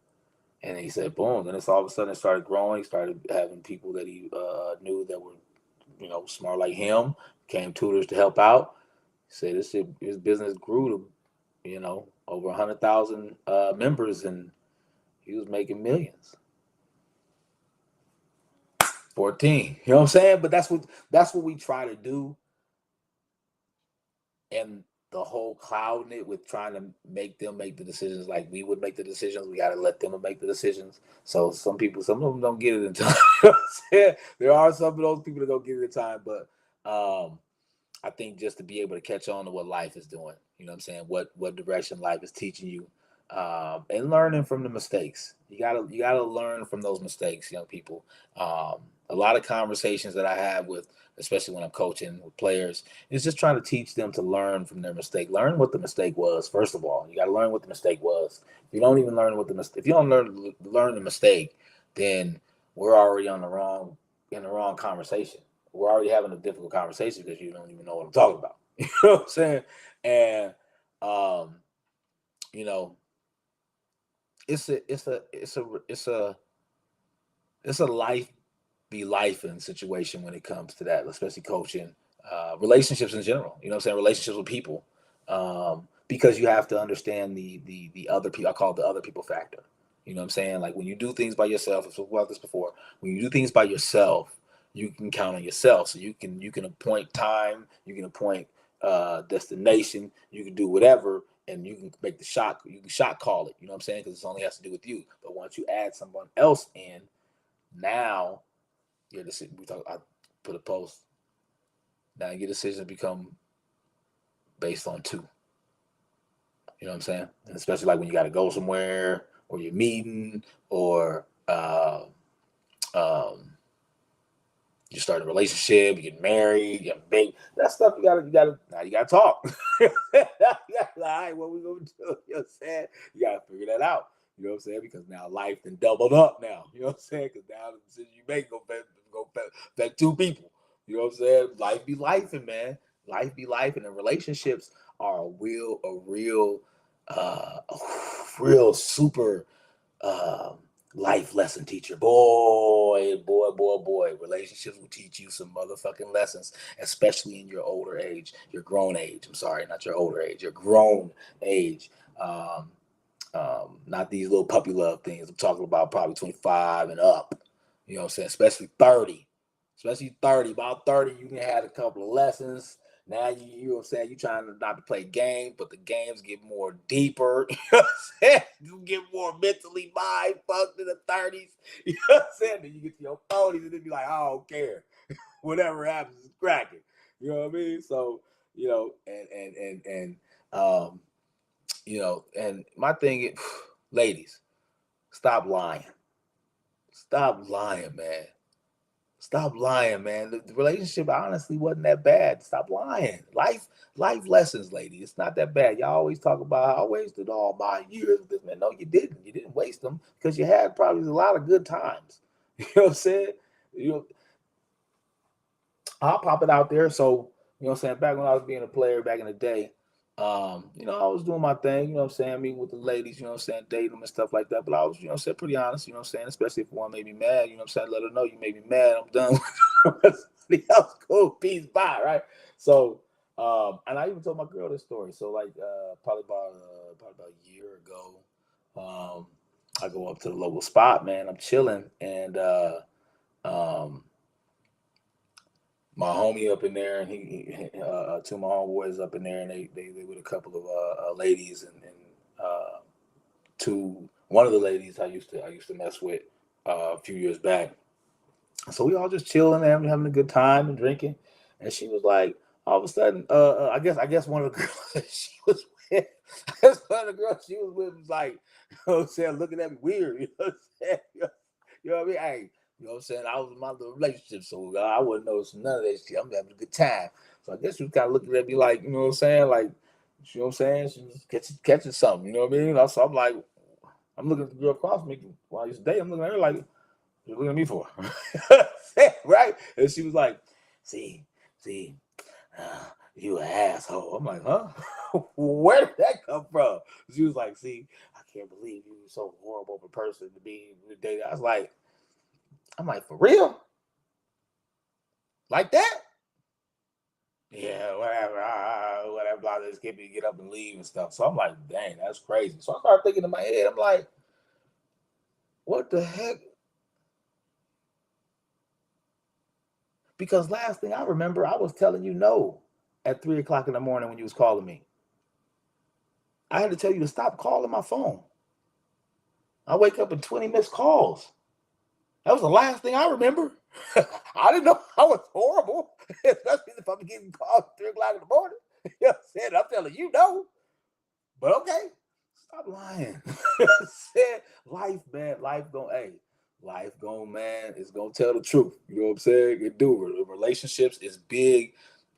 And he said, boom. Then it's all of a sudden it started growing. He started having people that he knew that were, smart like him, came tutors to help out. He said his business grew to, over 100,000 members, and he was making millions. 14. You know what I'm saying? But that's what we try to do. And the whole clouding it with trying to make them make the decisions like we would make the decisions. We got to let them make the decisions. So some of them don't get it in time. You know what I'm saying? There are some of those people that don't get it in time, but I think just to be able to catch on to what life is doing, you know what I'm saying? What direction life is teaching you, and learning from the mistakes. You gotta learn from those mistakes, young people. A lot of conversations that I have with, especially when I'm coaching with players, is just trying to teach them to learn from their mistake. Learn what the mistake was. First of all, you got to learn what the mistake was. If you don't even learn what the mistake, if you don't learn the mistake, then we're already in the wrong conversation. We're already having a difficult conversation because you don't even know what I'm talking about. You know what I'm saying? And um, you know, it's a life be life in situation when it comes to that, especially coaching, relationships in general. You know what I'm saying? Relationships with people, because you have to understand the other people. I call it the other people factor. You know what I'm saying? Like when you do things by yourself. I've spoken about this before. When you do things by yourself, you can count on yourself. So you can appoint time. You can appoint destination. You can do whatever, and you can make the shot. You can shot call it. You know what I'm saying? Because it only has to do with you. But once you add someone else in, now your decision. I put a post. Now your decisions become based on two. You know what I'm saying? And especially like when you got to go somewhere, or you're meeting, or um, you start a relationship, you get married, you have a baby. That stuff you gotta talk. You gotta, all right, what we gonna do? You know what I'm saying? You gotta figure that out. You know what I'm saying? Because now life then doubled up now. You know what I'm saying? Because now the decision you make go affect two people. You know what I'm saying? Life be life, and man, life be life, and the relationships are a real super um, life lesson teacher. Boy. Relationships will teach you some motherfucking lessons, especially in your older age, your grown age. I'm sorry, not your older age, your grown age. Um, not these little puppy love things. I'm talking about probably 25 and up. You know what I'm saying? Especially 30. Especially 30. About 30, you can have a couple of lessons. Now you know what I'm saying? You trying to not to play games, but the games get more deeper. You know what I'm saying? You get more mentally mind fucked in the 30s. You know what I'm saying? Then you get to your 40s and then be like, I don't care. Whatever happens is cracking. You know what I mean? So, you know, um, and my thing is, ladies, stop lying. Stop lying, man. Stop lying, man. The relationship honestly wasn't that bad. Stop lying. Life lessons, lady. It's not that bad. Y'all always talk about I wasted all my years with this man. No, you didn't. You didn't waste them because you had probably a lot of good times. You know what I'm saying? You know, I'll pop it out there. So, you know what I'm saying? Back when I was being a player back in the day, I was doing my thing, you know what I'm saying? Meeting with the ladies, you know what I'm saying? Dating them and stuff like that. But I was, you know what I'm saying, pretty honest, you know what I'm saying? Especially if one made me mad, you know what I'm saying? Let her know you made me mad. I'm done with somebody else. Cool. Peace. Bye. Right. So, and I even told my girl this story. So, like, probably about a year ago, I go up to the local spot, man. I'm chilling. And, um, my homie up in there, and two of my homeboys up in there, and they with a couple of ladies, and two one of the ladies I used to mess with a few years back. So we all just chilling, and having a good time and drinking. And she was like, all of a sudden, I guess one of the girls that she was with, I guess one of the girls she was with was like, you know what I'm saying, looking at me weird. You know what I'm saying? You know what I mean? Hey, you know what I'm saying? I was in my little relationship, so I wouldn't notice none of that shit. I'm having a good time. So I guess she was kind of looking at me like, you know what I'm saying? Like, you know what I'm saying? She was catching something, you know what I mean? So I'm like, I'm looking at the girl across me while I used to date. I'm looking at her like, you looking at me for? Right? And she was like, see, you an asshole. I'm like, huh? Where did that come from? She was like, see, I can't believe you were so horrible of a person to be dating. I'm like, for real? Like that? Yeah, whatever. Whatever. Blah, just get me get up and leave and stuff. So I'm like, dang, that's crazy. So I started thinking in my head, I'm like, what the heck? Because last thing I remember, I was telling you no at 3 o'clock in the morning when you was calling me. I had to tell you to stop calling my phone. I wake up in 20 missed calls. That was the last thing I remember. I didn't know I was horrible, especially if I'm getting called at 3 o'clock in the morning. You know what I'm saying? I'm telling you no. But okay, stop lying. Said life, man. Life don't. Hey, Life man, it's gonna tell the truth. You know what I'm saying? It do. Relationships is big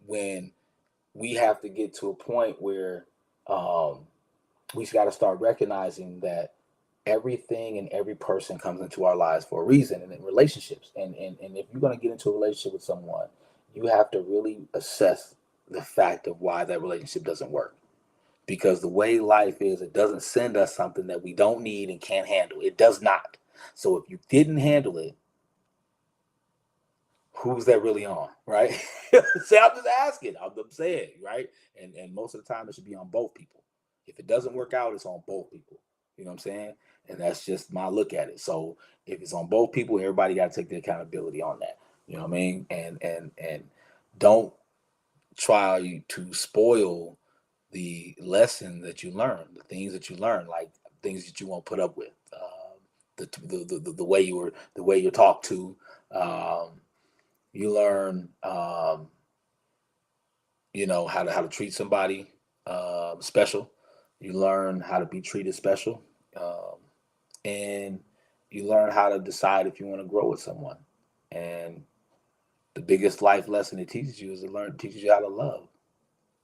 when we have to get to a point where we got to start recognizing that everything and every person comes into our lives for a reason, and in relationships. And if you're going to get into a relationship with someone, you have to really assess the fact of why that relationship doesn't work. Because the way life is, it doesn't send us something that we don't need and can't handle. It does not. So if you didn't handle it, who's that really on, right? See, I'm just asking. I'm saying, right? And most of the time, it should be on both people. If it doesn't work out, it's on both people. You know what I'm saying? And that's just my look at it. So if it's on both people, everybody got to take the accountability on that. You know what I mean? And don't try to spoil the lesson that you learn, the things that you learn, like things that you won't put up with, the way you're talked to. You learn, how to treat somebody special. You learn how to be treated special, and you learn how to decide if you want to grow with someone. And the biggest life lesson it teaches you is teaches you how to love.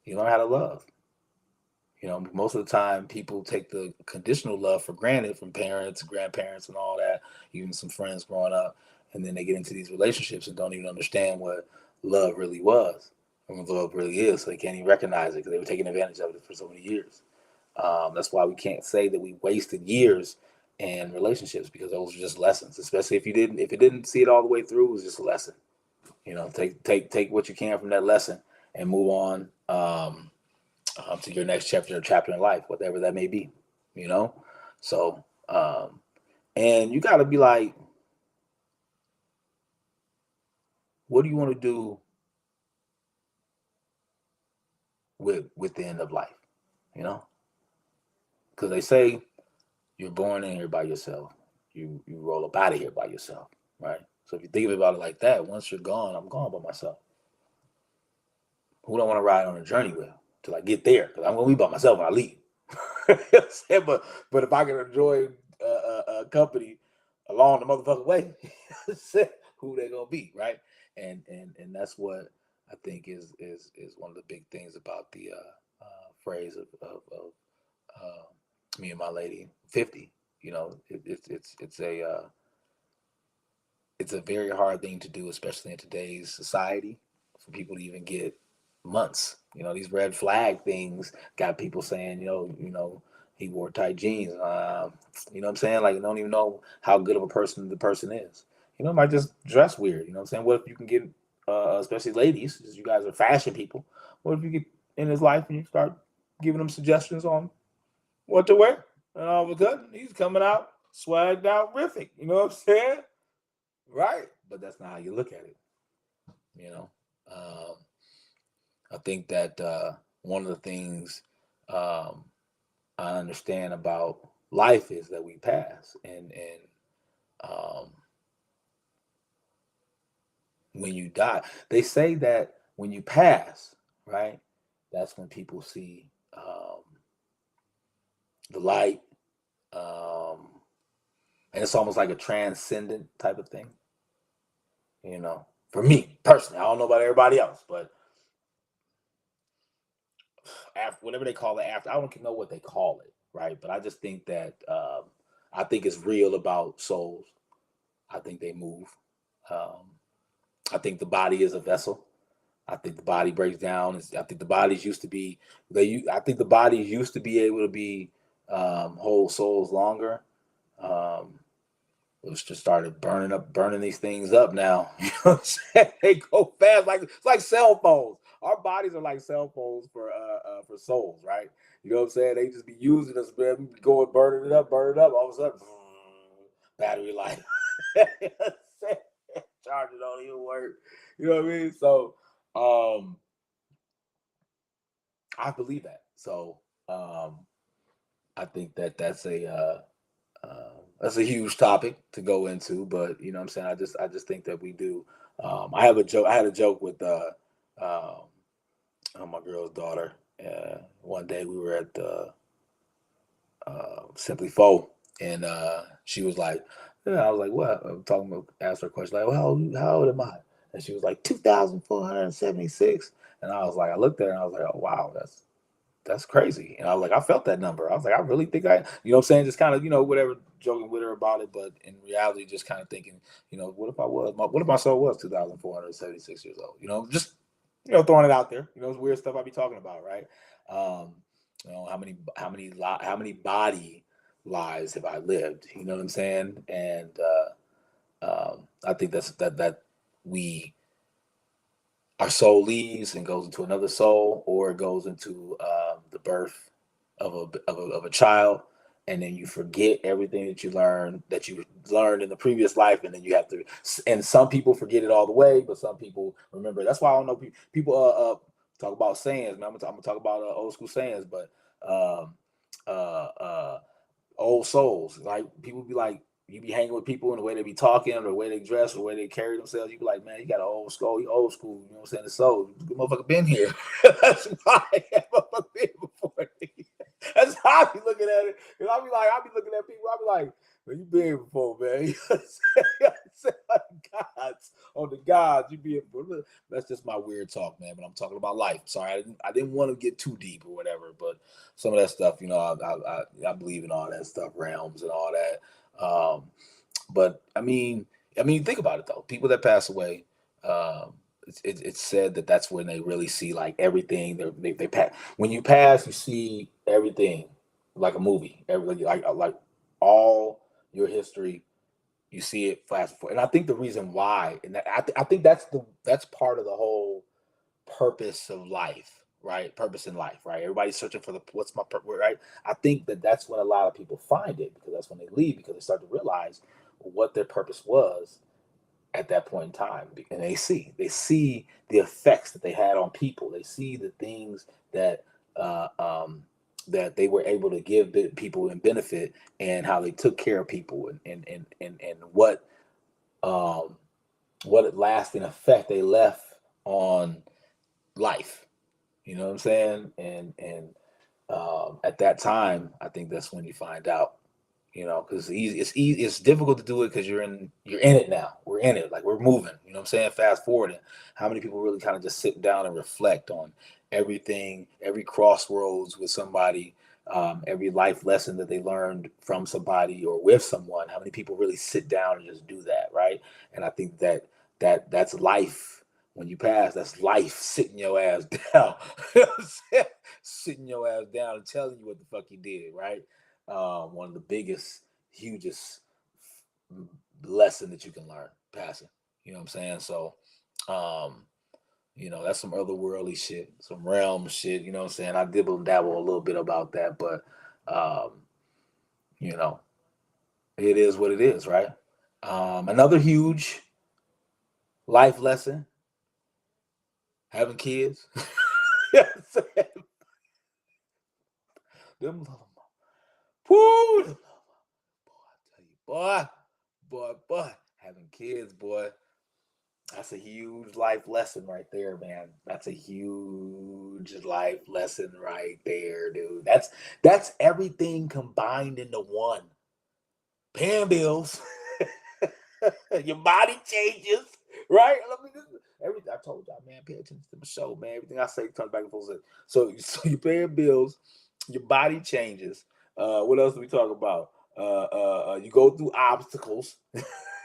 You learn how to love. Most of the time people take the conditional love for granted from parents, grandparents, and all that, even some friends growing up. And then they get into these relationships and don't even understand what love really was and what love really is. So they can't even recognize it because they were taking advantage of it for so many years. That's why we can't say that we wasted years in relationships, because those are just lessons, especially if it didn't see it all the way through, it was just a lesson. Take what you can from that lesson and move on. To your next chapter in life, whatever that may be, you know? So, and you got to be like, what do you want to do with the end of life, you know? Because they say you're born in here by yourself. You roll up out of here by yourself, right? So if you think about it like that, once you're gone, I'm gone by myself. Who do I want to ride on a journey with till I get there? Because I'm going to be by myself when I leave. but if I can enjoy company along the motherfucking way, who they gonna be, right? And that's what I think is one of the big things about the phrase of me and my lady 50. It's a very hard thing to do, especially in today's society, for people to even get months. These red flag things got people saying, he wore tight jeans. You know what I'm saying? Like, you don't even know how good of a person the person is. Might just dress weird. You know what I'm saying? What if you can get, especially ladies, because you guys are fashion people, what if you get in his life and you start giving him suggestions on what to wear? And all of a sudden, he's coming out swagged out, riffing. You know what I'm saying? Right. But that's not how you look at it. I think that one of the things I understand about life is that we pass, and um, when you die, they say that when you pass, right, that's when people see the light, and it's almost like a transcendent type of thing. For me personally, I don't know about everybody else, but after whatever they call it, after, I don't know what they call it, right? But I just think that I think it's real about souls. I think they move. Um, I think the body is a vessel. I think the body breaks down. I think the bodies used to be I think the bodies used to be able to be hold souls longer. It was just started burning these things up now. You know what I'm saying? They go fast, it's like cell phones. Our bodies are like cell phones for souls, right? You know what I'm saying? They just be using us, man. We going burning it up. All of a sudden, battery life. Charger don't even work. You know what I mean? So, I believe that. So, I think that that's a huge topic to go into, but you know what I'm saying? I just think that we do. I had a joke with my girl's daughter. One day we were at Simply Foe, and she was like, Yeah, I was like, what? I'm talking about, asked her a question, like, well, how old am I? And she was like, 2,476. And I was like, I looked at her and I was like, oh, wow, that's crazy. And I was like, I felt that number. I was like, I really think you know what I'm saying? Just kind of, whatever, joking with her about it. But in reality, just kind of thinking, what if my soul was 2,476 years old? Just, throwing it out there. It's weird stuff I be talking about, right? Um, how many body lives have I lived? You know what I'm saying? And I think that we our soul leaves and goes into another soul, or it goes into the birth of a child, and then you forget everything that you learned in the previous life, and then you have to. And some people forget it all the way, but some people remember. That's why I don't know people talk about sayings. Man, I'm gonna talk about old school sayings, but um, uh, uh, old souls. Like people be like, you be hanging with people and the way they be talking, or the way they dress, or the way they carry themselves. You be like, man, you got an old school, you old school. You know what I'm saying? The soul, good motherfucker been here. That's why that motherfucker been before. That's how I be looking at it. And I be looking at people. I be like, man, you been here before, man. You know what I'm saying? On the gods, you be here before. That's just my weird talk, man. But I'm talking about life. Sorry, I didn't want to get too deep or whatever, but some of that stuff, I believe in all that stuff, realms and all that. But think about it though. People that pass away, um, it's said that that's when they really see like everything. They pass. When you pass, you see everything like a movie. Like all your history, you see it fast forward. And I think the reason why, and I think that's part of the whole purpose of life, right? Purpose in life, right? Everybody's searching for what's my purpose, right? I think that's when a lot of people find it, because that's when they leave, because they start to realize what their purpose was at that point in time. And they see the effects that they had on people. They see the things that uh, um, that they were able to give people and benefit, and how they took care of people, and um, what lasting effect they left on life. You know what I'm saying? And at that time, I think that's when you find out. Because it's easy. It's difficult to do it because you're in it now. We're in it, like we're moving. You know what I'm saying? Fast forwarding. How many people really kind of just sit down and reflect on everything, every crossroads with somebody, every life lesson that they learned from somebody or with someone? How many people really sit down and just do that, right? And I think that's life. When you pass, that's life sitting your ass down. You know what I'm saying? Sitting your ass down and telling you what the fuck you did, right? One of the biggest, hugest lesson that you can learn passing. You know what I'm saying? So, um, that's some otherworldly shit, some realm shit. You know what I'm saying? I dibble and dabble a little bit about that, but um, you know, it is what it is, right? Another huge life lesson: having kids. You know what I'm saying? Them little, whoo, them boy, I tell you, boy, having kids, boy. That's a huge life lesson right there, man. That's a huge life lesson right there, dude. That's everything combined into one. Paying bills, your body changes, right? Everything I told y'all, man. Pay attention to the show, man. Everything I say comes back and forth. So you're paying bills, your body changes. What else do we talk about? You go through obstacles.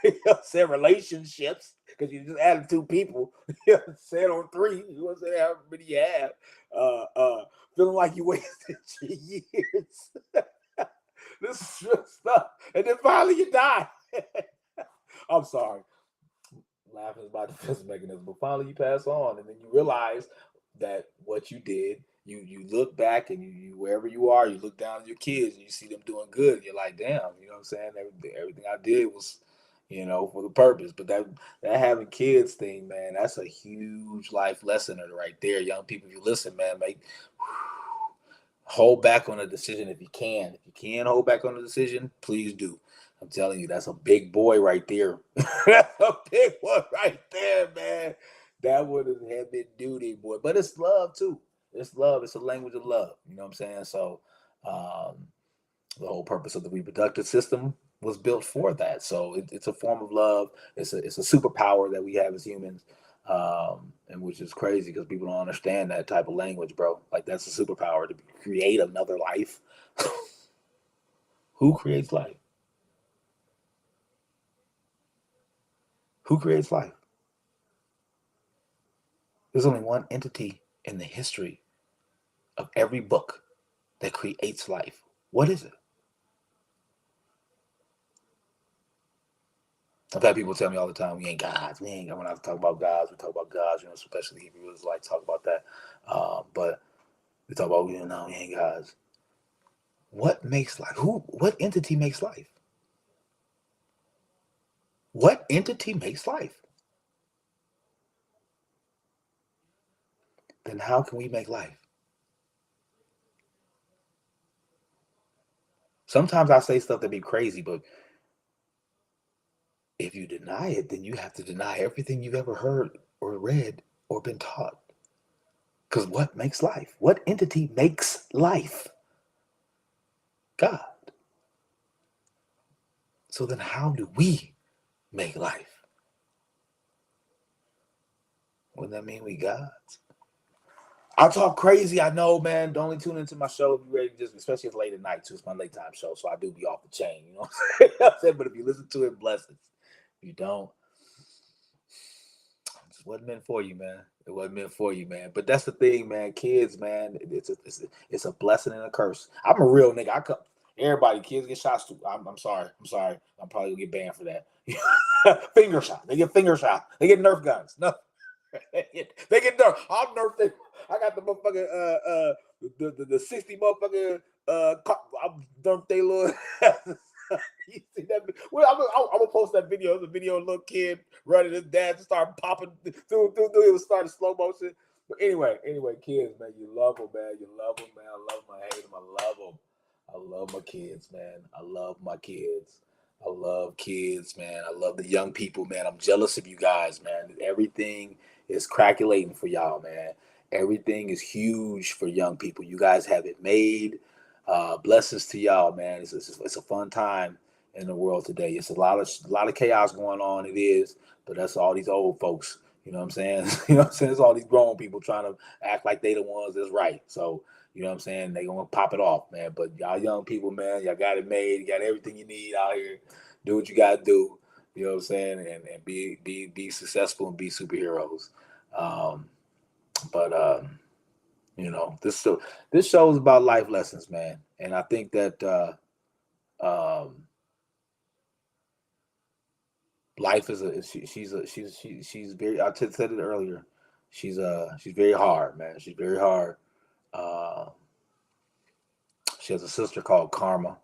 You know what I'm saying? Relationships, because you just added two people. You know what I'm saying? On three. You know what I'm saying? How many you have? Feeling like you wasted your years. This is real stuff. And then finally you die. I'm sorry. Laughing is about defense mechanism. But finally you pass on, and then you realize that what you did, you look back, and you wherever you are, you look down at your kids and you see them doing good. And you're like, damn, you know what I'm saying? Everything I did was, for the purpose. But that having kids thing, man, that's a huge life lesson right there. Young people, if you listen, man, hold back on a decision if you can. If you can hold back on a decision, please do. I'm telling you, that's a big boy right there. That's a big one right there, man. That would have heavy duty, boy. But it's love too. It's love. It's a language of love. You know what I'm saying? So, the whole purpose of the reproductive system, was built for that. So it's a form of love. It's a superpower that we have as humans, and which is crazy because people don't understand that type of language, bro. Like that's a superpower to create another life. Who creates life? Who creates life? There's only one entity in the history of every book that creates life. What is it? I've had people tell me all the time, we ain't gods. We ain't, we're not talking about gods. We talk about gods, especially Hebrews like talk about that. But we talk about, no, we ain't gods. What makes life? What entity makes life? What entity makes life? Then how can we make life? Sometimes I say stuff that be crazy, but if you deny it, then you have to deny everything you've ever heard or read or been taught. Because what makes life? What entity makes life? God. So then how do we make life? Wouldn't that mean we gods? I talk crazy, I know, man. Don't only tune into my show if you're ready, just especially if it's late at night too. It's my late time show, so I do be off the chain, you know what I'm saying? But if you listen to it, blessings. If you don't, it just wasn't meant for you, man. It wasn't meant for you, man. But that's the thing, man. Kids, man, it's a blessing and a curse. I'm a real nigga. I come. Everybody, kids get shots too. I'm sorry. I'm probably gonna get banned for that. Finger shot. They get finger shot. They get Nerf guns. No, they get Nerf. I'm Nerf. I got the motherfucking the 60 motherfucking I'm Nerf they little. You see that? Well, I'm gonna post that video. It's a video of a little kid running. His dad just started popping through. It was starting slow motion. But anyway, kids, man, you love them, man. You love them, man. I love them. I hate them. I love them. I love my kids, man. I love my kids. I love kids, man. I love the young people, man. I'm jealous of you guys, man. Everything is crackulating for y'all, man. Everything is huge for young people. You guys have it made. Blessings to y'all, man. It's a fun time in the world today. It's a lot of chaos going on. It is, but that's all these old folks. You know what I'm saying? You know what I'm saying? It's all these grown people trying to act like they the ones that's right. So you know what I'm saying? They gonna pop it off, man. But y'all young people, man, y'all got it made. You got everything you need out here. Do what you gotta do. You know what I'm saying? And be successful and be superheroes. But this show is about life lessons, man. And I think that life is she's very. I said it earlier. She's very hard, man. She's very hard. She has a sister called Karma.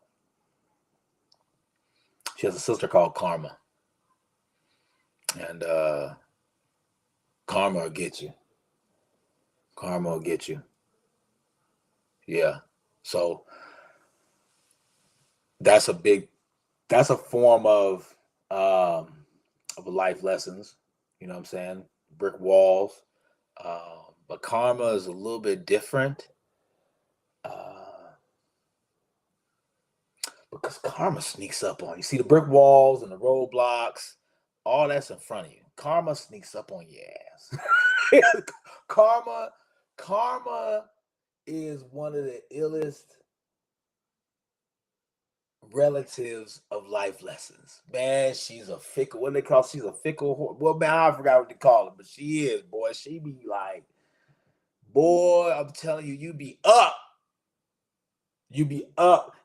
And Karma will get you. Karma will get you. Yeah. So that's a form of life lessons. You know what I'm saying? Brick walls. But karma is a little bit different. Because karma sneaks up on you. See the brick walls and the roadblocks, all that's in front of you. Karma sneaks up on your ass. Karma is one of the illest relatives of life lessons. Man, she's a fickle. What do they call? She's a fickle. Well, man, I forgot what they call her, but she is, boy. She be like, boy, I'm telling you, you be up.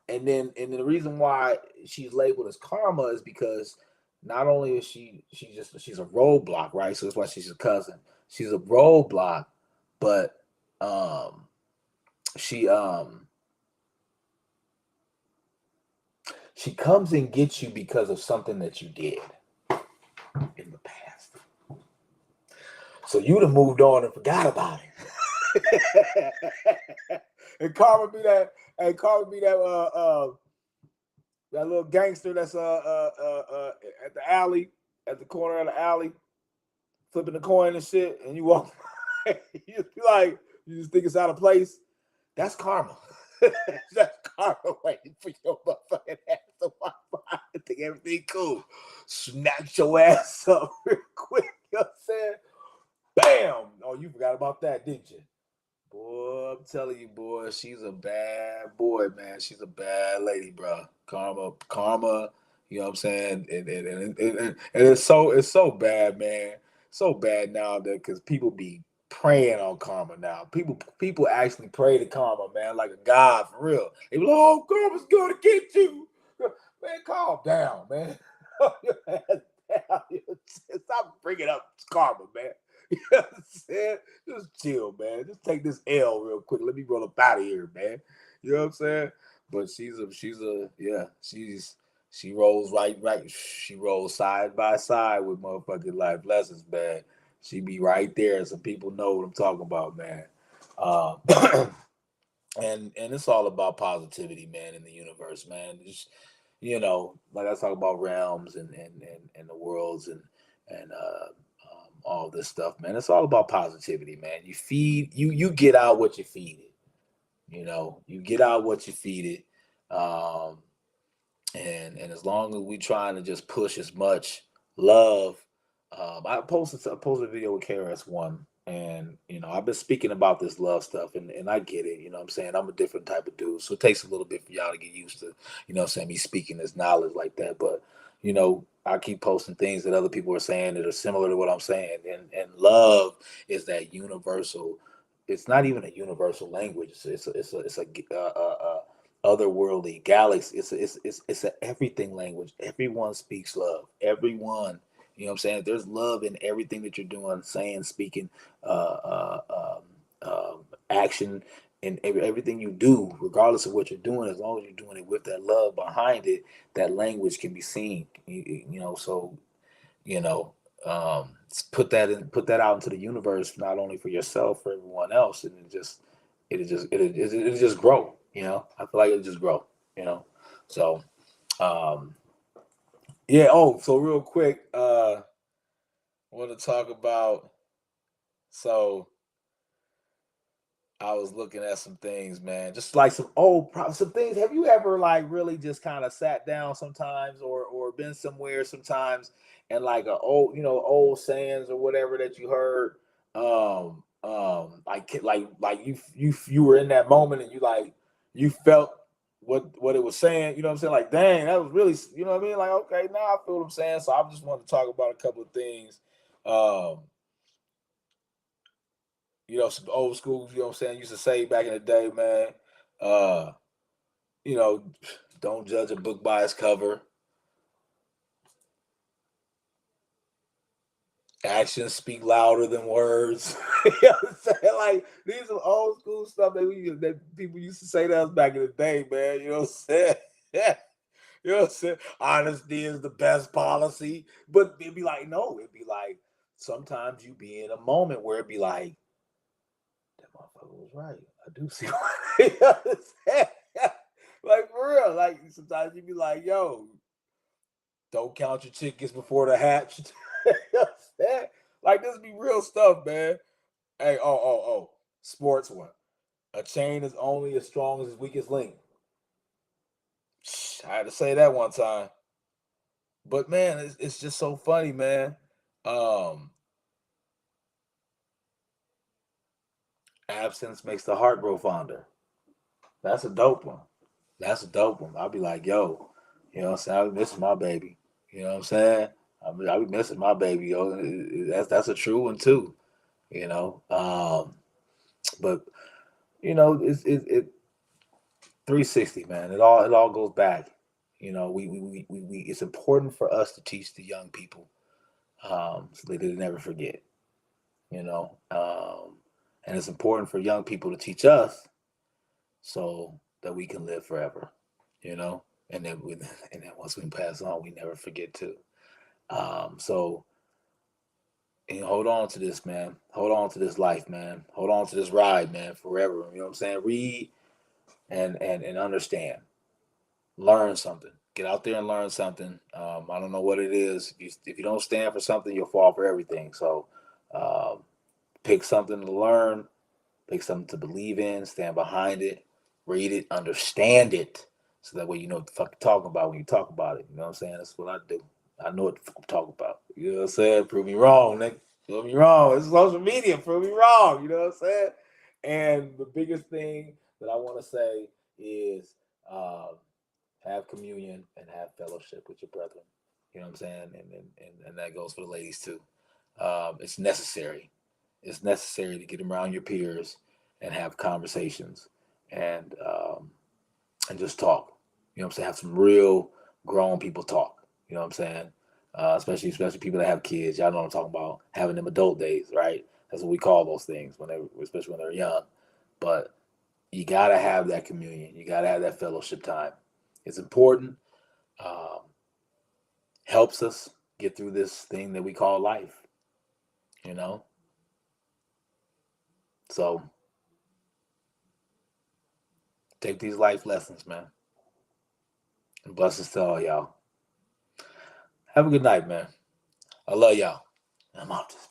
And then the reason why she's labeled as karma is because not only is she's a roadblock, right? So that's why she's a cousin. She's a roadblock, but she comes and gets you because of something that you did in the past. So you'd have moved on and forgot about it. And karma be that that little gangster that's at the alley, at the corner of the alley, flipping the coin and shit, and you walk, you just think it's out of place. That's karma. That's karma waiting for your motherfucking ass the Wi-Fi. I think everything cool. Snatch your ass up real quick. You know what I'm saying? Bam! Oh, you forgot about that, didn't you? Boy, I'm telling you, boy, she's a bad boy, man. She's a bad lady, bro. Karma. You know what I'm saying? And it's so bad, man. So bad now that because people be praying on karma now. People actually pray to karma, man, like a god for real. They be like, "Oh, karma's gonna get you." Man, calm down, man. Calm your ass down. Stop bringing up karma, man. You know what I'm saying? Just chill, man. Just take this L real quick. Let me roll up out of here, man. You know what I'm saying? But she rolls right. She rolls side by side with motherfucking life lessons, man. She be right there, so people know what I'm talking about, man. Um, and it's all about positivity, man, in the universe, man. Just like I talk about realms and the worlds and all this stuff, man. It's all about positivity, man. You get out what you feed it. You get out what you feed it. And as long as we trying to just push as much love, I posted a video with KRS-One, and I've been speaking about this love stuff, and I get it. You know what I'm saying? I'm a different type of dude, so it takes a little bit for y'all to get used to, what I'm saying, me speaking this knowledge like that. But I keep posting things that other people are saying that are similar to what I'm saying, and love is that universal. It's not even a universal language. It's a otherworldly galaxy. It's a everything language. Everyone speaks love. Everyone. You know what I'm saying? There's love in everything that you're doing, saying, speaking, action, and everything you do, regardless of what you're doing. As long as you're doing it with that love behind it, that language can be seen. So you know put that out into the universe, not only for yourself, for everyone else, and it'll just grow. I feel like it'll just grow. So um yeah. Oh, so real quick, I want to talk about, so I was looking at some things, man. Just like some things. Have you ever like really just kind of sat down sometimes, or been somewhere sometimes, and like a old sayings or whatever that you heard, like you were in that moment and you felt what it was saying. You know what I'm saying? Like, dang, that was really, you know what I mean? Like, okay, now I feel what I'm saying. So I just want to talk about a couple of things. Um, some old school, you know what I'm saying, used to say back in the day, man. Uh, you know, don't judge a book by its cover. Actions speak louder than words. You know what I'm saying? Like, these are old school stuff that people used to say to us back in the day, man. You know what I'm saying? Yeah. You know what I'm saying? Honesty is the best policy. But it'd be like, no, it'd be like sometimes you be in a moment where it'd be like, that motherfucker was right. I do see what you know what I'm saying? Like, for real. Like, sometimes you be like, yo, don't count your chickens before they're hatched. You know what I'm saying? Like, this be real stuff, man. Hey, oh. Sports one. A chain is only as strong as its weakest link. I had to say that one time. But man, it's just so funny, man. Um, Absence makes the heart grow fonder. That's a dope one. That's a dope one. I'll be like, yo, you know what I'm saying? I'll be missing my baby. You know what I'm saying? I'll be missing my baby, yo. That's a true one too. You know. But it 360, man. It all goes back. We it's important for us to teach the young people, so they never forget. You know, and it's important for young people to teach us so that we can live forever. You know, and then once we pass on, we never forget to. So hold on to this, man. Hold on to this life, man. Hold on to this ride, man, forever. You know what I'm saying? Read and understand. Learn something. Get out there and learn something. I don't know what it is. If you don't stand for something, you'll fall for everything. So um, pick something to learn. Pick something to believe in. Stand behind it. Read it. Understand it. So that way you know what the fuck you're talking about when you talk about it. You know what I'm saying? That's what I do. I know what the fuck I'm talking about. You know what I'm saying? Prove me wrong, nigga. Prove me wrong. It's social media. Prove me wrong. You know what I'm saying? And the biggest thing that I want to say is have communion and have fellowship with your brethren. You know what I'm saying? And that goes for the ladies too. It's necessary. It's necessary to get around your peers and have conversations and just talk. You know what I'm saying? Have some real grown people talk. You know what I'm saying? Especially people that have kids. Y'all know what I'm talking about. Having them adult days, right? That's what we call those things especially when they're young. But you gotta have that communion. You gotta have that fellowship time. It's important. Um, Helps us get through this thing that we call life. You know. So take these life lessons, man. And blessings to all y'all. Have a good night, man. I love y'all. I'm out this